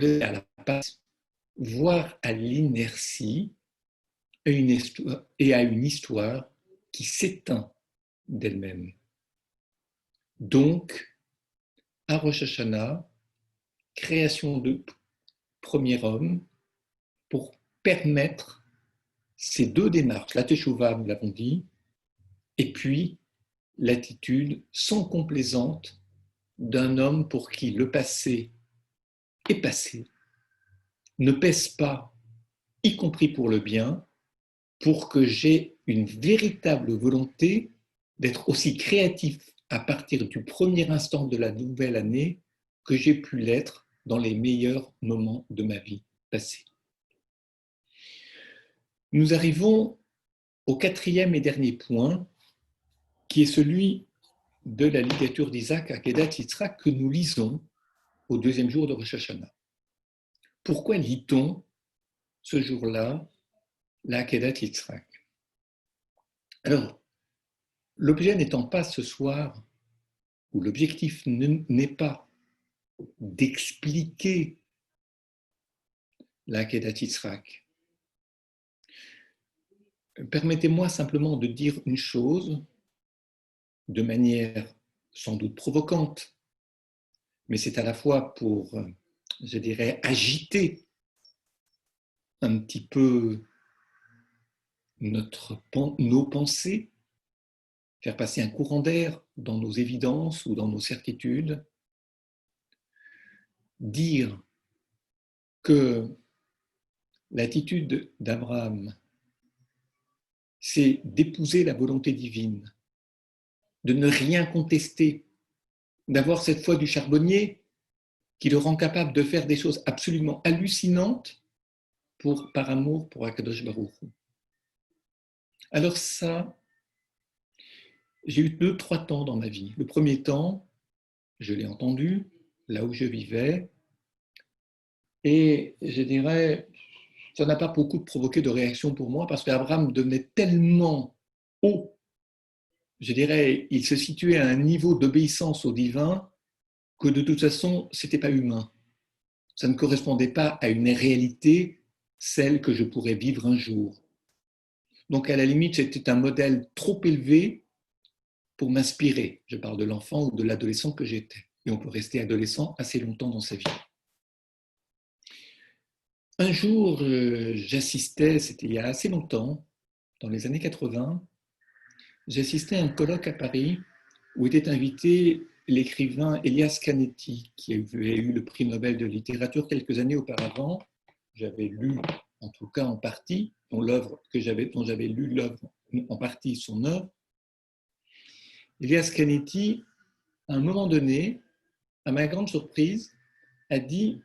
à la passe, voire à l'inertie et à une histoire qui s'éteint d'elle-même. Donc, à Rosh Hashanah, création de premier homme pour permettre ces deux démarches, la Teshuvah, nous l'avons dit, et puis l'attitude sans complaisante d'un homme pour qui le passé est passé, ne pèse pas, y compris pour le bien, pour que j'ai une véritable volonté d'être aussi créatif à partir du premier instant de la nouvelle année que j'ai pu l'être dans les meilleurs moments de ma vie passée. Nous arrivons au quatrième et dernier point, qui est celui de la ligature d'Isaac à Kedat Yitzhak que nous lisons au deuxième jour de Rosh Hashanah. Pourquoi lit-on ce jour-là la Kedat Yitzhak? Alors, l'objet n'étant pas ce soir, ou l'objectif n'est pas d'expliquer la Kedat Yitzhak, permettez-moi simplement de dire une chose de manière sans doute provocante, mais c'est à la fois pour, je dirais, agiter un petit peu nos pensées, faire passer un courant d'air dans nos évidences ou dans nos certitudes, dire que l'attitude d'Abraham, c'est d'épouser la volonté divine, de ne rien contester, d'avoir cette foi du charbonnier qui le rend capable de faire des choses absolument hallucinantes par amour pour Akadosh Baruch Hu. Alors ça, j'ai eu 2-3 temps dans ma vie. Le premier temps, je l'ai entendu, là où je vivais, et je dirais, ça n'a pas beaucoup provoqué de réaction pour moi parce qu'Abraham devenait tellement haut, je dirais, il se situait à un niveau d'obéissance au divin que de toute façon, ce n'était pas humain. Ça ne correspondait pas à une réalité, celle que je pourrais vivre un jour. Donc à la limite, c'était un modèle trop élevé pour m'inspirer. Je parle de l'enfant ou de l'adolescent que j'étais. Et on peut rester adolescent assez longtemps dans sa vie. Un jour, j'assistais, c'était il y a assez longtemps, dans les années 80, j'assistais à un colloque à Paris où était invité l'écrivain Elias Canetti, qui avait eu le prix Nobel de littérature quelques années auparavant. J'avais lu, en tout cas en partie, dont j'avais lu l'œuvre, en partie son œuvre. Elias Canetti, à un moment donné, à ma grande surprise, a dit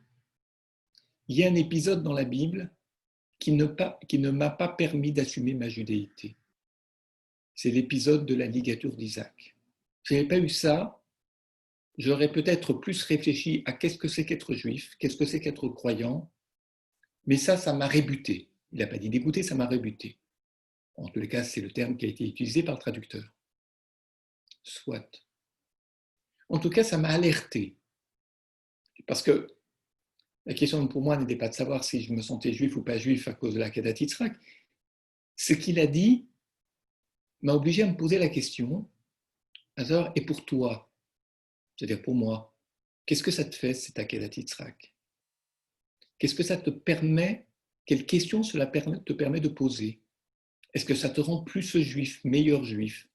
« Il y a un épisode dans la Bible qui ne m'a pas permis d'assumer ma judéité. C'est l'épisode de la ligature d'Isaac. Si je n'avais pas eu ça, j'aurais peut-être plus réfléchi à qu'est-ce que c'est qu'être juif, qu'est-ce que c'est qu'être croyant, mais ça m'a rébuté. Il n'a pas dit dégoûté, ça m'a rébuté. En tous les cas, c'est le terme qui a été utilisé par le traducteur. Soit. En tout cas, ça m'a alerté. Parce que la question pour moi n'était pas de savoir si je me sentais juif ou pas juif à cause de la Kedat Yitzhak. Ce qu'il a dit m'a obligé à me poser la question, alors, et pour toi, c'est-à-dire pour moi, qu'est-ce que ça te fait, cette Akedat Yitzhak? Qu'est-ce que ça te permet? Quelles questions cela te permet de poser? Est-ce que ça te rend plus juif, meilleur juif?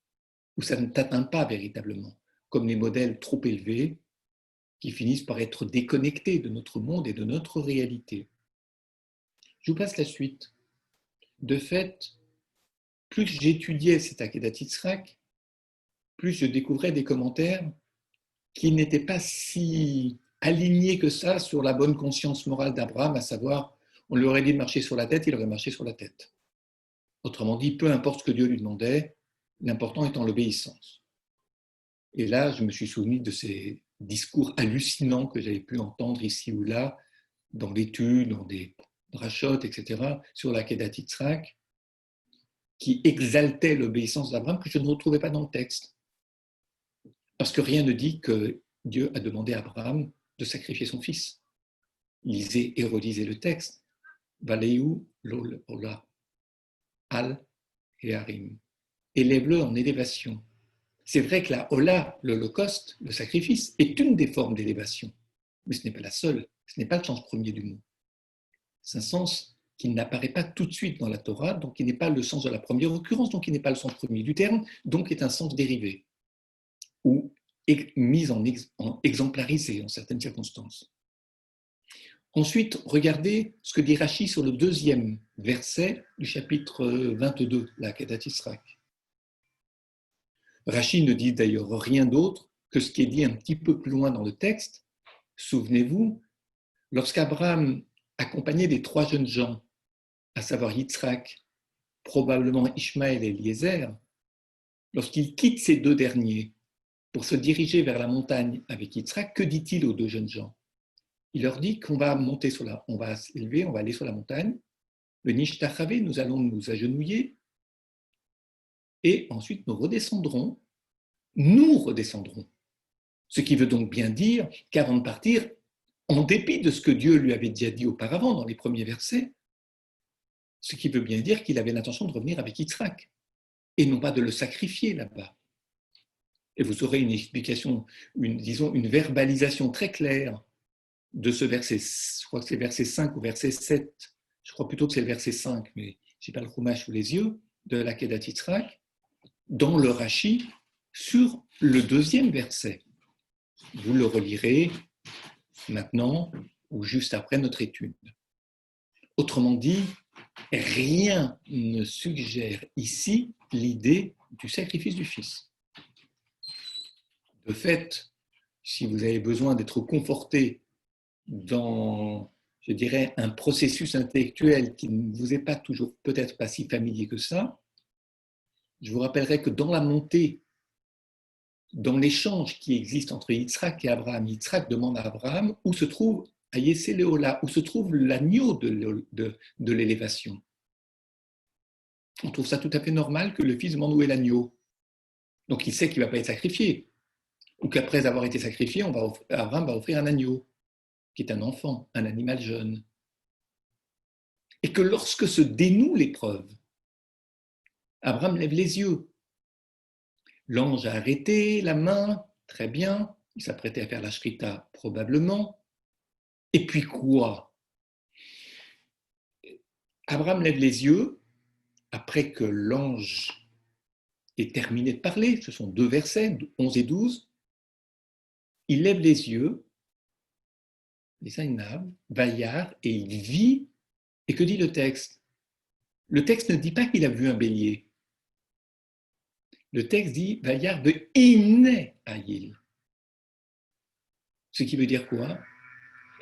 Ou ça ne t'atteint pas véritablement, comme les modèles trop élevés qui finissent par être déconnectés de notre monde et de notre réalité? Je vous passe la suite. De fait, plus j'étudiais cet Akedat Yitzhak, plus je découvrais des commentaires qui n'étaient pas si alignés que ça sur la bonne conscience morale d'Abraham, à savoir, on lui aurait dit de marcher sur la tête, il aurait marché sur la tête. Autrement dit, peu importe ce que Dieu lui demandait, l'important étant l'obéissance. Et là, je me suis souvenu de ces discours hallucinants que j'avais pu entendre ici ou là, dans l'étude, dans des drachotes, etc., sur la Kedat Yitzhak, qui exaltaient l'obéissance d'Abraham, que je ne retrouvais pas dans le texte. Parce que rien ne dit que Dieu a demandé à Abraham de sacrifier son fils. Lisez et relisez le texte. Valéou l'ola, al et harim. Élève-le en élévation. C'est vrai que la hola, l'holocauste, le sacrifice, est une des formes d'élévation, mais ce n'est pas la seule, ce n'est pas le sens premier du mot. C'est un sens qui n'apparaît pas tout de suite dans la Torah, donc qui n'est pas le sens de la première occurrence, donc qui n'est pas le sens premier du terme, donc est un sens dérivé, ou mis en exemplarisé en certaines circonstances. Ensuite, regardez ce que dit Rashi sur le deuxième verset du chapitre 22, la Kedat Yitzhak. Rashi ne dit d'ailleurs rien d'autre que ce qui est dit un petit peu plus loin dans le texte. Souvenez-vous, lorsqu'Abraham accompagnait les 3 jeunes gens, à savoir Yitzhak, probablement Ishmaël et Eliezer, lorsqu'il quitte ces 2 derniers pour se diriger vers la montagne avec Yitzhak, que dit-il aux 2 jeunes gens? Il leur dit qu'on va monter on va s'élever, on va aller sur la montagne, le Nishtachave, nous allons nous agenouiller, et ensuite nous redescendrons. Ce qui veut donc bien dire qu'avant de partir, en dépit de ce que Dieu lui avait déjà dit auparavant dans les premiers versets, Ce qui veut bien dire qu'il avait l'intention de revenir avec Yitzhak, et non pas de le sacrifier là-bas. Et vous aurez une explication, disons une verbalisation très claire de ce verset, je crois que c'est verset 5 ou verset 7, je crois plutôt que c'est le verset 5, mais je n'ai pas le chumash sous les yeux, de la Kedat Yitzhak, dans le Rashi, sur le deuxième verset. Vous le relirez maintenant ou juste après notre étude. Autrement dit, rien ne suggère ici l'idée du sacrifice du Fils. De fait, si vous avez besoin d'être conforté dans, je dirais, un processus intellectuel qui ne vous est pas toujours, peut-être pas si familier que ça, je vous rappellerai que dans la montée, dans l'échange qui existe entre Yitzhak et Abraham, Yitzhak demande à Abraham où se trouve Ayesé Léola, où se trouve l'agneau de l'élévation. On trouve ça tout à fait normal que le fils demande où est l'agneau. Donc il sait qu'il ne va pas être sacrifié, ou qu'après avoir été sacrifié, Abraham va offrir un agneau, qui est un enfant, un animal jeune. Et que lorsque se dénoue l'épreuve, Abraham lève les yeux. L'ange a arrêté la main, très bien, il s'apprêtait à faire la shrita probablement. Et puis quoi? Abraham lève les yeux, après que l'ange ait terminé de parler, ce sont 2 versets, 11 et 12, il lève les yeux, Vayar, et il vit. Et que dit le texte? Le texte ne dit pas qu'il a vu un bélier. Le texte dit Vayar de Iné Ayil. Ce qui veut dire quoi?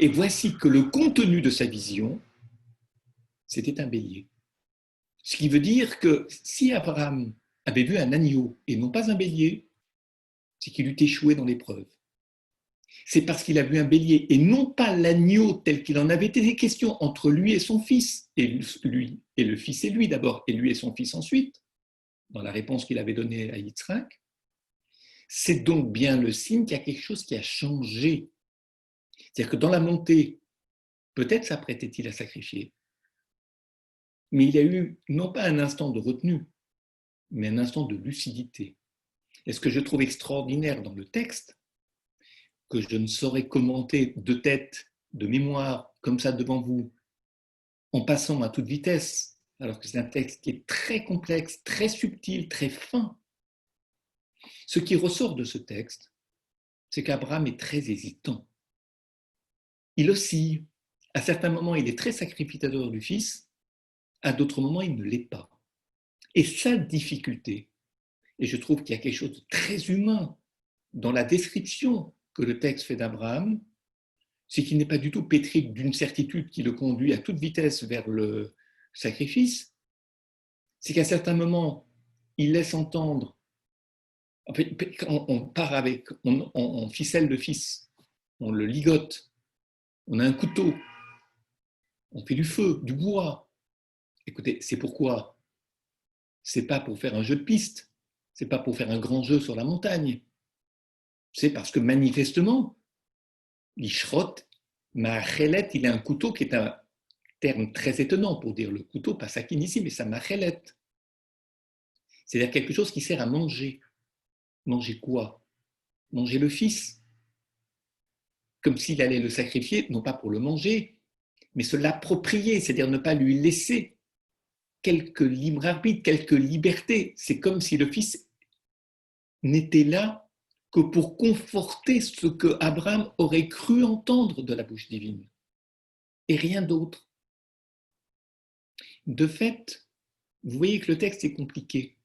Et voici que le contenu de sa vision, c'était un bélier. Ce qui veut dire que si Abraham avait vu un agneau et non pas un bélier, c'est qu'il eût échoué dans l'épreuve. C'est parce qu'il a vu un bélier et non pas l'agneau tel qu'il en avait été question entre lui et son fils, et lui, et le fils et lui d'abord, et lui et son fils ensuite, dans la réponse qu'il avait donnée à Yitzhak. C'est donc bien le signe qu'il y a quelque chose qui a changé. C'est-à-dire que dans la montée, peut-être s'apprêtait-il à sacrifier, mais il y a eu non pas un instant de retenue, mais un instant de lucidité. Et ce que je trouve extraordinaire dans le texte, que je ne saurais commenter de tête, de mémoire, comme ça devant vous, en passant à toute vitesse, alors que c'est un texte qui est très complexe, très subtil, très fin. Ce qui ressort de ce texte, c'est qu'Abraham est très hésitant. Il oscille. À certains moments, il est très sacrificateur du fils, à d'autres moments, il ne l'est pas. Et sa difficulté, et je trouve qu'il y a quelque chose de très humain dans la description que le texte fait d'Abraham, c'est qu'il n'est pas du tout pétri d'une certitude qui le conduit à toute vitesse vers le sacrifice, c'est qu'à certains moments, il laisse entendre, en fait, on part avec, on ficelle le fils, on le ligote, on a un couteau, on fait du feu, du bois. Écoutez, c'est pourquoi? C'est pas pour faire un jeu de piste, c'est pas pour faire un grand jeu sur la montagne, c'est parce que manifestement, l'ishrot, ma'achelet, il a un couteau qui est un terme très étonnant pour dire le couteau, pas sakin ici, mais ça ma'achelet. C'est-à-dire quelque chose qui sert à manger. Manger quoi? Manger le fils. Comme s'il allait le sacrifier, non pas pour le manger, mais se l'approprier, c'est-à-dire ne pas lui laisser quelque libre arbitre, quelque liberté. C'est comme si le fils n'était là que pour conforter ce que Abraham aurait cru entendre de la bouche divine, et rien d'autre. De fait, vous voyez que le texte est compliqué.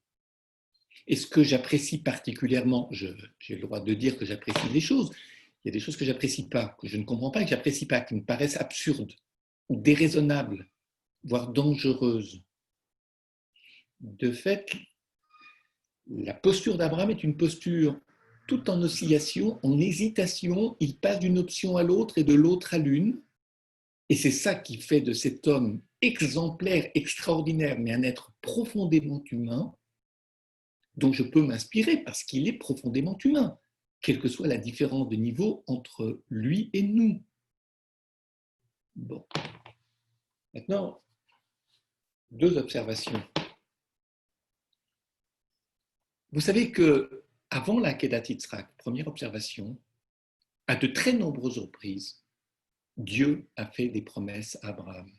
Et ce que j'apprécie particulièrement, j'ai le droit de dire que j'apprécie les choses, il y a des choses que j'apprécie pas, que je ne comprends pas, que j'apprécie pas, qui me paraissent absurdes ou déraisonnables, voire dangereuses. De fait, la posture d'Abraham est une posture tout en oscillation, en hésitation, il passe d'une option à l'autre et de l'autre à l'une, et c'est ça qui fait de cet homme exemplaire, extraordinaire, mais un être profondément humain, dont je peux m'inspirer parce qu'il est profondément humain, quelle que soit la différence de niveau entre lui et nous. Bon. Maintenant, Deux observations. Vous savez que avant la Kedat Yitzhak, première observation, à de très nombreuses reprises, Dieu a fait des promesses à Abraham.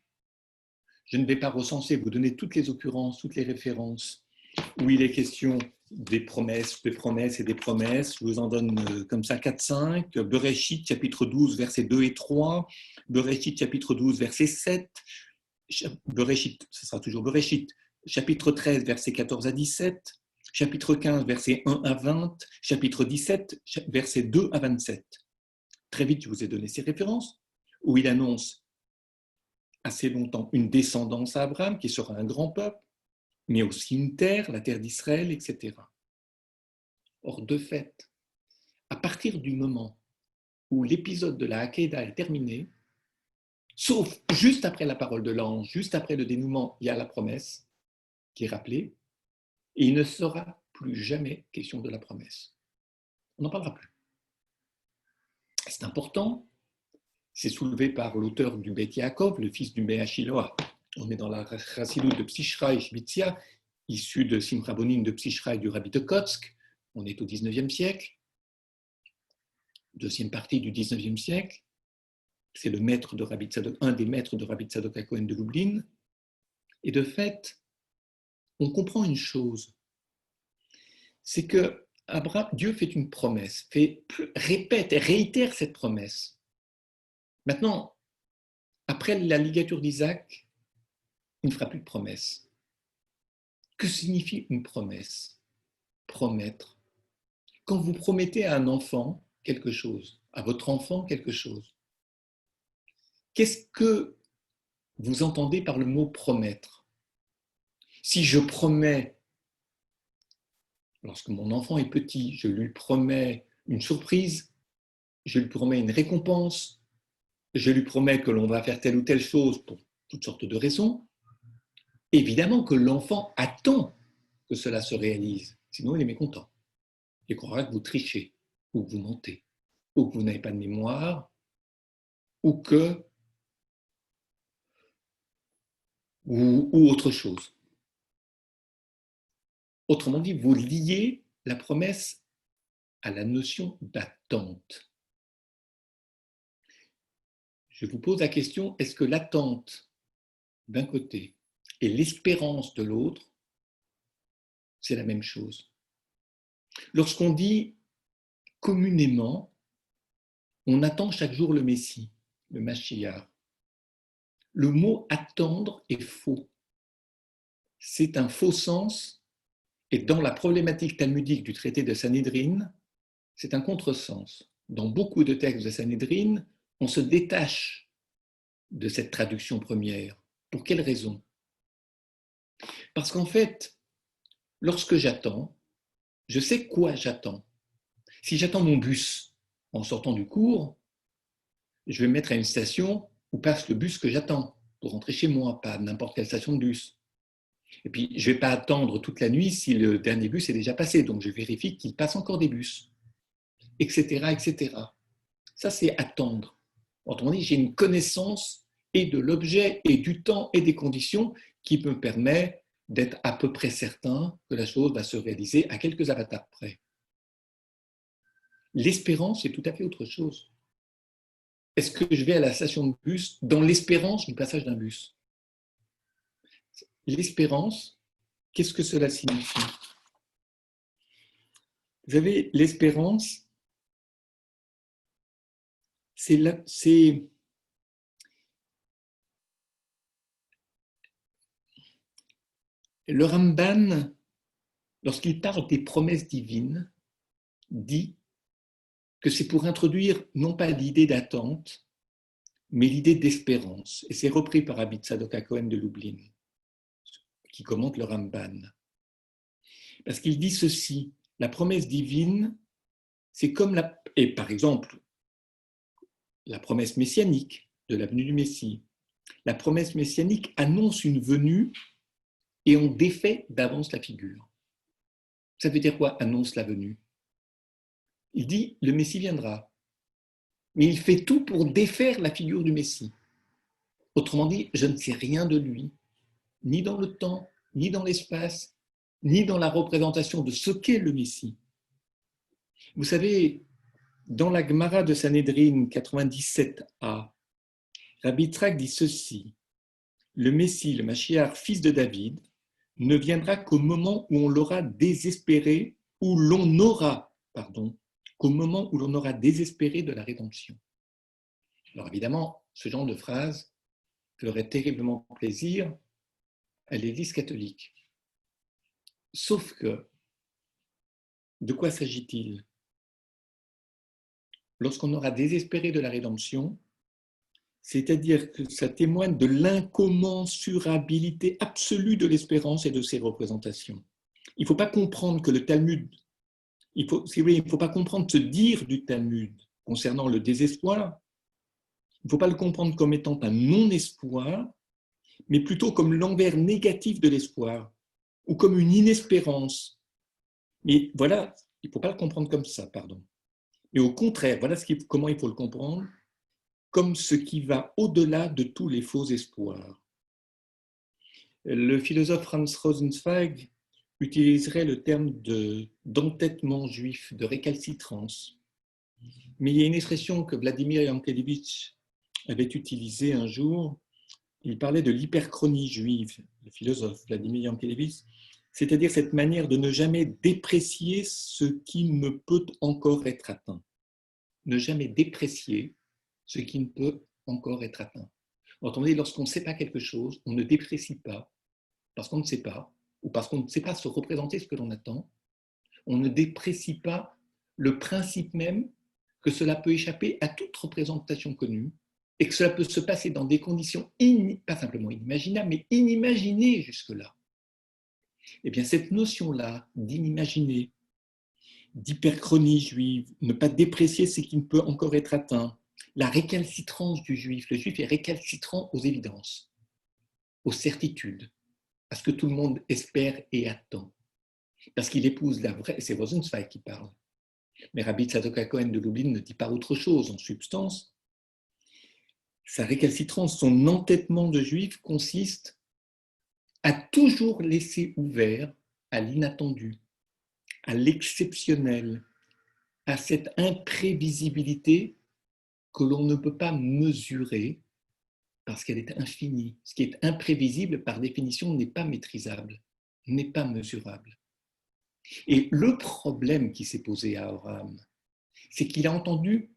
Je ne vais pas recenser, vous donner toutes les occurrences, toutes les références où il est question des promesses et des promesses. Je vous en donne comme ça 4-5. Bereshit, chapitre 12, versets 2 et 3. Bereshit, chapitre 12, verset 7. Bereshit, ce sera toujours Bereshit. Chapitre 13, versets 14 à 17. Chapitre 15, versets 1 à 20. Chapitre 17, versets 2 à 27. Très vite, je vous ai donné ces références où il annonce assez longtemps une descendance à Abraham qui sera un grand peuple, mais aussi une terre, la terre d'Israël, etc. Or, de fait, à partir du moment où l'épisode de la Hakeda est terminé, sauf juste après la parole de l'ange, juste après le dénouement, il y a la promesse qui est rappelée, et il ne sera plus jamais question de la promesse. On n'en parlera plus. C'est important, c'est soulevé par l'auteur du Beth Yaakov, le fils du Mea Shiloah. On est dans la Chassidoute de Psichra et Shvitzia, issue de Simcha Bonin de Psichra et du Rabbi de Kotsk. On est au XIXe siècle, deuxième partie du XIXe siècle. C'est le maître de Rabbi Tzadok, un des maîtres de Rabbi Tzadok HaKohen de Lublin. Et de fait, on comprend une chose, c'est que Dieu fait une promesse, répète et réitère cette promesse. Maintenant, après la ligature d'Isaac, il ne fera plus de promesse. Que signifie une promesse? Promettre. Quand vous promettez à un enfant quelque chose, à votre enfant quelque chose, qu'est-ce que vous entendez par le mot promettre? Si je promets, lorsque mon enfant est petit, je lui promets une surprise, je lui promets une récompense, je lui promets que l'on va faire telle ou telle chose pour toutes sortes de raisons, évidemment que l'enfant attend que cela se réalise, sinon il est mécontent. Il croira que vous trichez, ou que vous mentez, ou que vous n'avez pas de mémoire, ou autre chose. Autrement dit, vous liez la promesse à la notion d'attente. Je vous pose la question, est-ce que l'attente d'un côté et l'espérance de l'autre, c'est la même chose? Lorsqu'on dit communément, on attend chaque jour le Messie, le Mashiach, le mot attendre est faux. C'est un faux sens, et dans la problématique talmudique du traité de Sanhédrin, c'est un contresens. Dans beaucoup de textes de Sanhédrin, on se détache de cette traduction première. Pour quelle raison? Parce qu'en fait, lorsque j'attends, je sais quoi j'attends. Si j'attends mon bus en sortant du cours, je vais me mettre à une station où passe le bus que j'attends pour rentrer chez moi, pas n'importe quelle station de bus. Et puis, je ne vais pas attendre toute la nuit si le dernier bus est déjà passé, donc je vérifie qu'il passe encore des bus, etc., etc. Ça, c'est attendre. Autrement dit, j'ai une connaissance et de l'objet et du temps et des conditions qui me permet d'être à peu près certain que la chose va se réaliser à quelques avatars près. L'espérance, c'est tout à fait autre chose. Est-ce que je vais à la station de bus dans l'espérance du passage d'un bus? L'espérance, qu'est-ce que cela signifie? Vous avez l'espérance, c'est le Ramban, lorsqu'il parle des promesses divines, dit que c'est pour introduire non pas l'idée d'attente, mais l'idée d'espérance. Et c'est repris par Rabbi Tzadok HaKohen de Lublin, qui commente le Ramban. Parce qu'il dit ceci, la promesse divine, c'est comme et par exemple, la promesse messianique de la venue du Messie. La promesse messianique annonce une venue et on défait d'avance la figure. Ça veut dire quoi, annonce la venue? Il dit, le Messie viendra. Mais il fait tout pour défaire la figure du Messie. Autrement dit, je ne sais rien de lui. ni dans le temps, ni dans l'espace, ni dans la représentation de ce qu'est le Messie. Vous savez, dans la Gemara de Sanhedrin 97a, Rabbi Yitzhak dit ceci: le Messie, le Mashiach, fils de David, ne viendra qu'au moment où on l'aura désespéré, qu'au moment où l'on aura désespéré de la rédemption. Alors évidemment, ce genre de phrase ferait terriblement plaisir à l'Église catholique. Sauf que, de quoi s'agit-il? Lorsqu'on aura désespéré de la rédemption, c'est-à-dire que ça témoigne de l'incommensurabilité absolue de l'espérance et de ses représentations. Il ne faut pas comprendre que le Talmud, il ne faut pas comprendre ce dire du Talmud concernant le désespoir, il ne faut pas le comprendre comme étant un non-espoir, mais plutôt comme l'envers négatif de l'espoir, ou comme une inespérance. Mais voilà, il ne faut pas le comprendre comme ça, pardon. Mais au contraire, voilà comment il faut le comprendre, comme ce qui va au-delà de tous les faux espoirs. Le philosophe Franz Rosenzweig utiliserait le terme d'entêtement juif, de récalcitrance. Mais il y a une expression que Vladimir Yankelevitch avait utilisée un jour. Il parlait de l'hyperchronie juive, le philosophe Vladimir Yankelevitch, c'est-à-dire cette manière de ne jamais déprécier ce qui ne peut encore être atteint. Ne jamais déprécier ce qui ne peut encore être atteint. Autrement dit, lorsqu'on ne sait pas quelque chose, on ne déprécie pas parce qu'on ne sait pas, ou parce qu'on ne sait pas se représenter ce que l'on attend. On ne déprécie pas le principe même que cela peut échapper à toute représentation connue et que cela peut se passer dans des conditions pas simplement inimaginables, mais inimaginées jusque-là. Eh bien, cette notion-là d'inimaginer, d'hyperchronie juive, ne pas déprécier ce qui ne peut encore être atteint, la récalcitrance du juif. Le juif est récalcitrant aux évidences, aux certitudes, à ce que tout le monde espère et attend. Parce qu'il épouse la vraie, c'est Rosenzweig qui parle. Mais Rabbi Tzadok HaKohen de Lublin ne dit pas autre chose en substance. Sa récalcitrance, son entêtement de juif consiste à toujours laisser ouvert à l'inattendu, à l'exceptionnel, à cette imprévisibilité que l'on ne peut pas mesurer parce qu'elle est infinie. Ce qui est imprévisible, par définition, n'est pas maîtrisable, n'est pas mesurable. Et le problème qui s'est posé à Abraham, c'est qu'il a entendu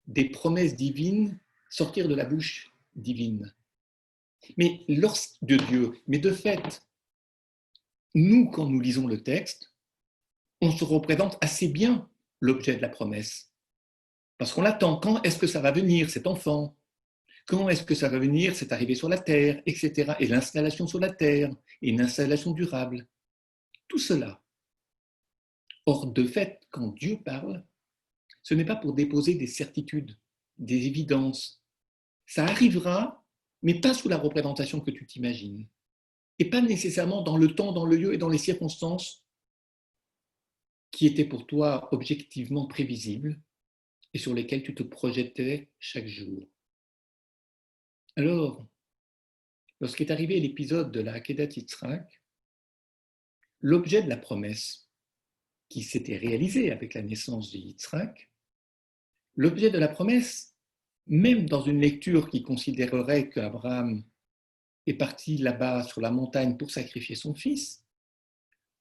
des promesses divines sortir de la bouche divine. Mais de Dieu, mais de fait, nous, quand nous lisons le texte, on se représente assez bien l'objet de la promesse. Parce qu'on l'attend. Quand est-ce que ça va venir, cet enfant? Quand est-ce que ça va venir, cette arrivée sur la terre, etc. Et l'installation sur la terre, et une installation durable. Tout cela. Or, de fait, quand Dieu parle, ce n'est pas pour déposer des certitudes, des évidences. Ça arrivera, mais pas sous la représentation que tu t'imagines. Et pas nécessairement dans le temps, dans le lieu et dans les circonstances qui étaient pour toi objectivement prévisibles et sur lesquelles tu te projetais chaque jour. Alors, lorsqu'est arrivé l'épisode de la Akedat Yitzhak, l'objet de la promesse qui s'était réalisée avec la naissance de Yitzhak, l'objet de la promesse, même dans une lecture qui considérerait qu'Abraham est parti là-bas sur la montagne pour sacrifier son fils,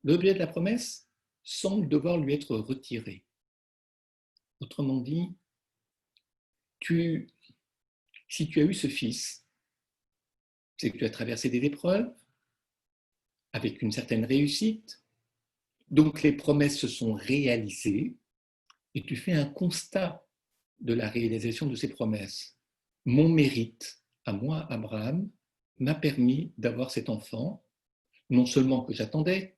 l'objet de la promesse semble devoir lui être retiré. Autrement dit, si tu as eu ce fils, c'est que tu as traversé des épreuves avec une certaine réussite, donc les promesses se sont réalisées et tu fais un constat de la réalisation de ces promesses. Mon mérite, à moi, Abraham, m'a permis d'avoir cet enfant, non seulement que j'attendais,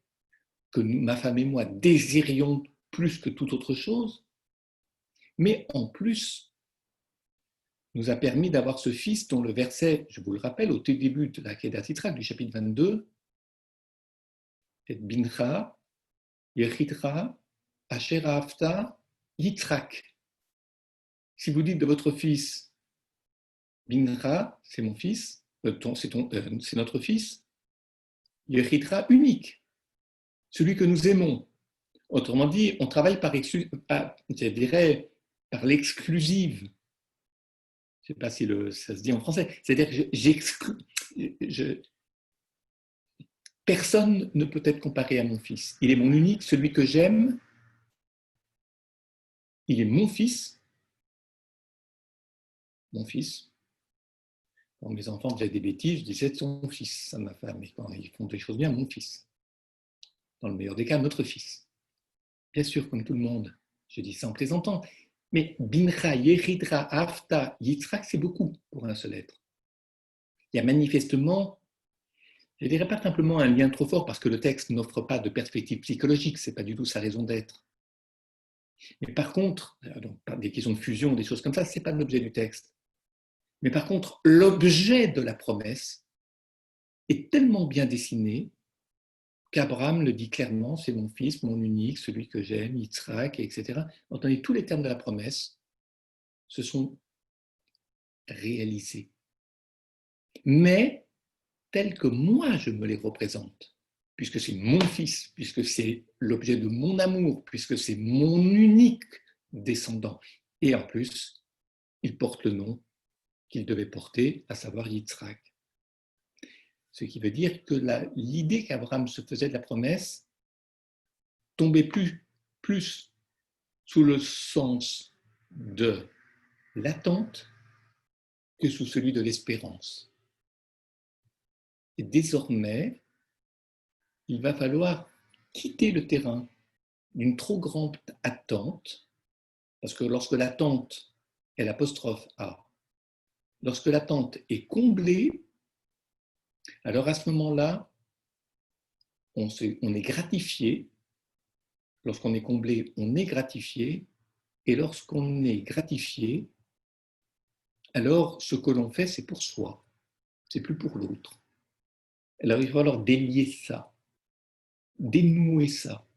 que ma femme et moi désirions plus que toute autre chose, mais en plus, nous a permis d'avoir ce fils dont le verset, je vous le rappelle, au tout début de la Kedat Yitzhak, du chapitre 22, et Bincha, Yechitra, Asher Ahavta, Yitzhak. Si vous dites de votre fils, Bincha, c'est mon fils, c'est notre fils, Yechidra unique, celui que nous aimons. Autrement dit, on travaille je dirais, par l'exclusive. Je ne sais pas si ça se dit en français. C'est-à-dire que personne ne peut être comparé à mon fils. Il est mon unique, celui que j'aime. Il est mon fils. Mon fils. Quand mes enfants faisaient des bêtises, je disais c'est son fils, à ma femme. Mais quand ils font des choses bien, mon fils. Dans le meilleur des cas, notre fils. Bien sûr, comme tout le monde. Je dis ça en plaisantant. Mais Bincha, Yeridra, Afta, Yitzhak, c'est beaucoup pour un seul être. Il y a manifestement, je ne dirais pas simplement un lien trop fort parce que le texte n'offre pas de perspective psychologique, ce n'est pas du tout sa raison d'être. Mais par contre, donc, des questions de fusion, des choses comme ça, ce n'est pas l'objet du texte. Mais par contre, l'objet de la promesse est tellement bien dessiné qu'Abraham le dit clairement, c'est mon fils, mon unique, celui que j'aime, Yitzhak, etc. Entendez, tous les termes de la promesse se sont réalisés. Mais tels que moi je me les représente, puisque c'est mon fils, puisque c'est l'objet de mon amour, puisque c'est mon unique descendant. Et en plus, il porte le nom qu'il devait porter, à savoir Yitzhak. Ce qui veut dire que l'idée qu'Abraham se faisait de la promesse tombait plus sous le sens de l'attente que sous celui de l'espérance. Et désormais, il va falloir quitter le terrain d'une trop grande attente, parce que lorsque l'attente est l'apostrophe A, lorsque l'attente est comblée, alors à ce moment-là, on est gratifié. Lorsqu'on est comblé, on est gratifié. Et lorsqu'on est gratifié, alors ce que l'on fait, c'est pour soi. C'est plus pour l'autre. Alors il va falloir délier ça, dénouer ça.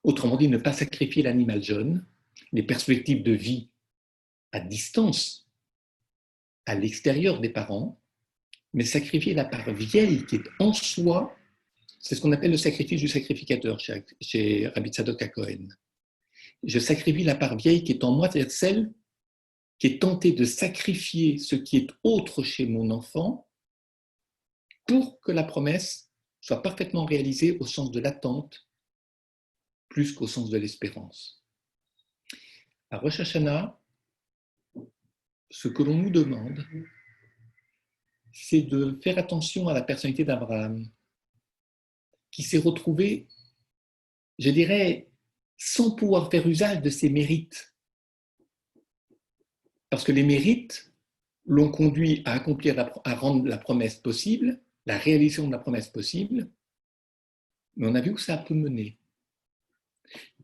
Autrement dit, ne pas sacrifier l'animal jeune, les perspectives de vie à distance, à l'extérieur des parents, mais sacrifier la part vieille qui est en soi, c'est ce qu'on appelle le sacrifice du sacrificateur chez Rabbi Tzadok HaKohen. Je sacrifie la part vieille qui est en moi, c'est-à-dire celle qui est tentée de sacrifier ce qui est autre chez mon enfant pour que la promesse soit parfaitement réalisée au sens de l'attente plus qu'au sens de l'espérance. À Rosh Hashanah, ce que l'on nous demande, c'est de faire attention à la personnalité d'Abraham, qui s'est retrouvé, je dirais, sans pouvoir faire usage de ses mérites. Parce que les mérites l'ont conduit à à rendre la promesse possible, la réalisation de la promesse possible, mais on a vu où ça peut mener.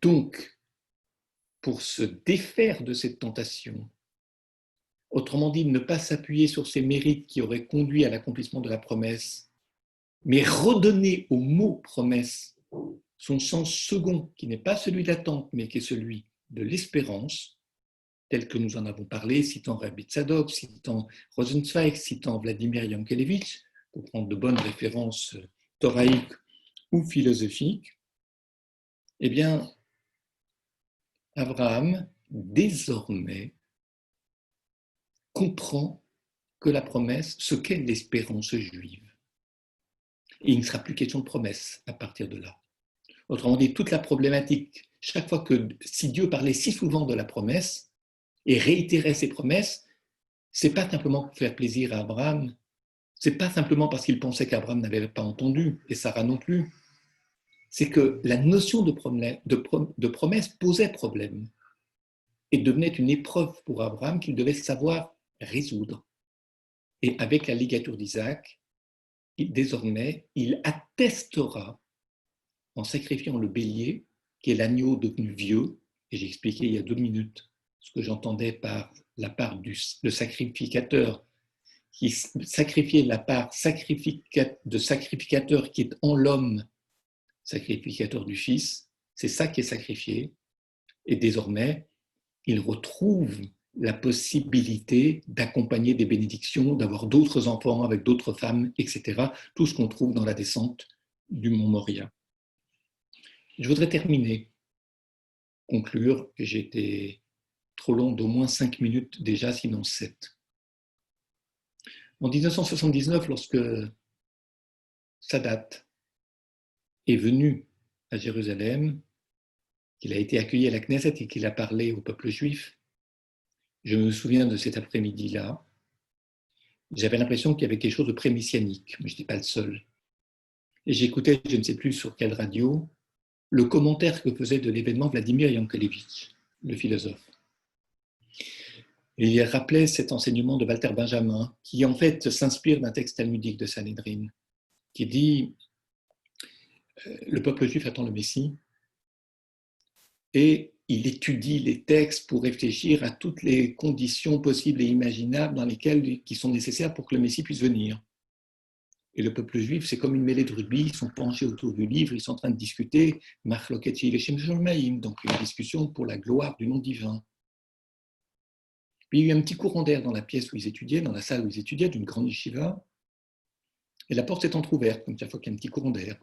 Donc, pour se défaire de cette tentation, autrement dit, ne pas s'appuyer sur ces mérites qui auraient conduit à l'accomplissement de la promesse, mais redonner au mot promesse son sens second, qui n'est pas celui de l'attente, mais qui est celui de l'espérance, tel que nous en avons parlé, citant Rabbi Tzadok, citant Rosenzweig, citant Vladimir Yankelevitch, pour prendre de bonnes références thoraïques ou philosophiques, eh bien, Abraham, désormais, comprend que la promesse, ce qu'est l'espérance juive. Et il ne sera plus question de promesse à partir de là. Autrement dit, toute la problématique, chaque fois que, si Dieu parlait si souvent de la promesse et réitérait ses promesses, c'est pas simplement pour faire plaisir à Abraham, c'est pas simplement parce qu'il pensait qu'Abraham n'avait pas entendu, et Sarah non plus, c'est que la notion de promesse posait problème et devenait une épreuve pour Abraham qu'il devait savoir résoudre. Et avec la ligature d'Isaac, désormais, il attestera en sacrifiant le bélier, qui est l'agneau devenu vieux, et j'ai expliqué il y a 2 minutes ce que j'entendais par la part le sacrificateur, qui sacrifiait la part de sacrificateur qui est en l'homme, sacrificateur du Fils, c'est ça qui est sacrifié, et désormais, il retrouve la possibilité d'accompagner des bénédictions, d'avoir d'autres enfants avec d'autres femmes, etc. Tout ce qu'on trouve dans la descente du mont Moria. Je voudrais conclure, que j'ai été trop long d'au moins 5 minutes déjà, sinon 7. En 1979, lorsque Sadat est venu à Jérusalem, qu'il a été accueilli à la Knesset et qu'il a parlé au peuple juif, je me souviens de cet après-midi-là. J'avais l'impression qu'il y avait quelque chose de pré-messianique, mais je n'étais pas le seul. Et j'écoutais, je ne sais plus sur quelle radio, le commentaire que faisait de l'événement Vladimir Yankelevitch, le philosophe. Et il rappelait cet enseignement de Walter Benjamin, qui en fait s'inspire d'un texte talmudique de Sanhedrin, qui dit le peuple juif attend le Messie, et il étudie les textes pour réfléchir à toutes les conditions possibles et imaginables qui sont nécessaires pour que le Messie puisse venir. Et le peuple juif, c'est comme une mêlée de rugby, ils sont penchés autour du livre, ils sont en train de discuter, donc une discussion pour la gloire du nom divin. Puis il y a eu un petit courant d'air dans la pièce où ils étudiaient, dans la salle où ils étudiaient, d'une grande yeshiva, et la porte s'est entrouverte, comme chaque fois qu'il y a un petit courant d'air.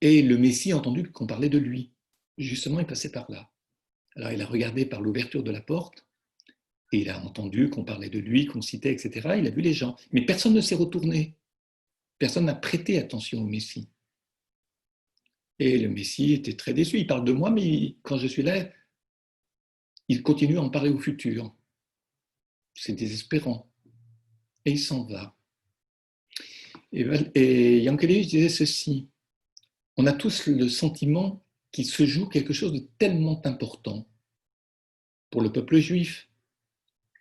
Et le Messie a entendu qu'on parlait de lui. Justement, il passait par là. Alors il a regardé par l'ouverture de la porte, et il a entendu qu'on parlait de lui, qu'on citait, etc. Il a vu les gens. Mais personne ne s'est retourné. Personne n'a prêté attention au Messie. Et le Messie était très déçu. Il parle de moi, mais quand je suis là, il continue à en parler au futur. C'est désespérant. Et il s'en va. Et Yankelevitch disait ceci. On a tous le sentiment qu'il se joue quelque chose de tellement important pour le peuple juif,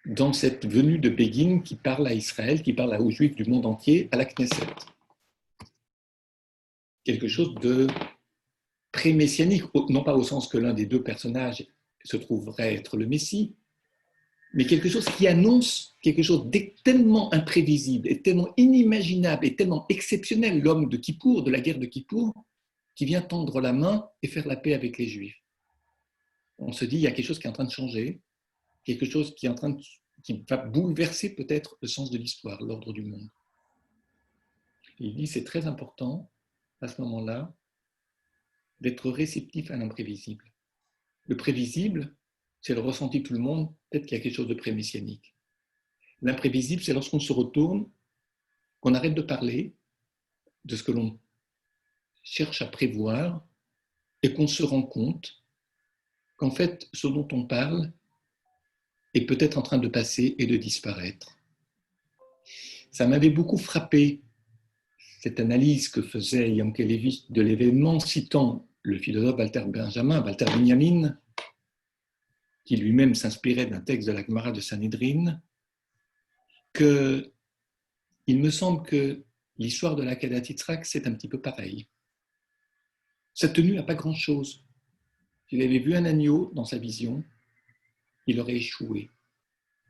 dans cette venue de Begin qui parle à Israël, qui parle aux Juifs du monde entier, à la Knesset. Quelque chose de pré-messianique, non pas au sens que l'un des deux personnages se trouverait être le Messie, mais quelque chose qui annonce quelque chose de tellement imprévisible, et tellement inimaginable, et tellement exceptionnel, l'homme de Kippour, de la guerre de Kippour, qui vient tendre la main et faire la paix avec les Juifs. On se dit, il y a quelque chose qui est en train de changer, quelque chose qui va bouleverser peut-être le sens de l'histoire, l'ordre du monde. Il dit, c'est très important, à ce moment-là, d'être réceptif à l'imprévisible. Le prévisible, c'est le ressenti de tout le monde, peut-être qu'il y a quelque chose de pré-messianique. L'imprévisible, c'est lorsqu'on se retourne, qu'on arrête de parler de ce que l'on cherche à prévoir et qu'on se rend compte qu'en fait, ce dont on parle est peut-être en train de passer et de disparaître. Ça m'avait beaucoup frappé, cette analyse que faisait Yankelevitch de l'événement, citant le philosophe Walter Benjamin, qui lui-même s'inspirait d'un texte de la Gemara de Sanhedrin, qu'il me semble que l'histoire de la Kedat Yitzhak, c'est un petit peu pareil. Sa tenue n'a pas grand-chose. S'il avait vu un agneau dans sa vision, il aurait échoué.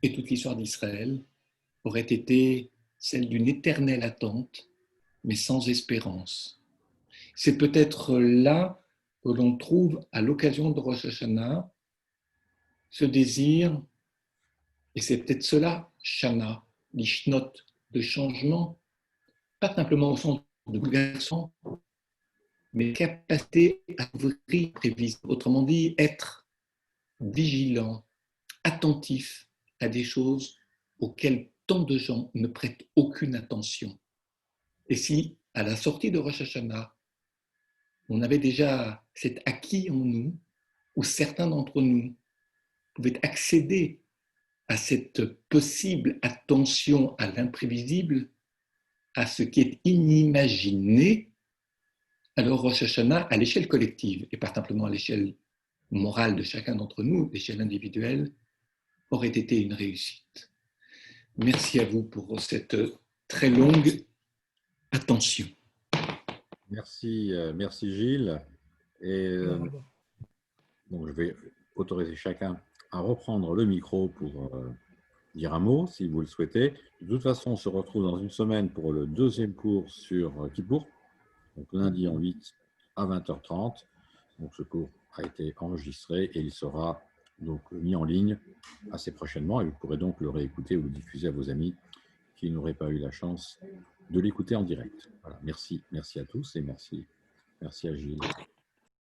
Et toute l'histoire d'Israël aurait été celle d'une éternelle attente, mais sans espérance. C'est peut-être là que l'on trouve, à l'occasion de Rosh Hashanah, ce désir, et c'est peut-être cela, Shana, l'ishnot, de changement, pas simplement au sens de bouleversement, mais capacité à ouvrir prévisible. Autrement dit, être vigilant, attentif à des choses auxquelles tant de gens ne prêtent aucune attention. Et si, à la sortie de Rosh Hashanah, on avait déjà cet acquis en nous, où certains d'entre nous pouvaient accéder à cette possible attention à l'imprévisible, à ce qui est inimaginé, alors Rosh Hashanah, à l'échelle collective, et pas simplement à l'échelle morale de chacun d'entre nous, l'échelle individuelle, aurait été une réussite. Merci à vous pour cette très longue attention. Merci, merci Gilles. Et donc je vais autoriser chacun à reprendre le micro pour dire un mot, si vous le souhaitez. De toute façon, on se retrouve dans une semaine pour le deuxième cours sur Kippour, donc lundi en 8 à 20h30. Donc ce cours a été enregistré et il sera donc mis en ligne assez prochainement et vous pourrez donc le réécouter ou le diffuser à vos amis qui n'auraient pas eu la chance de l'écouter en direct. Voilà, merci à tous et merci à Gilles.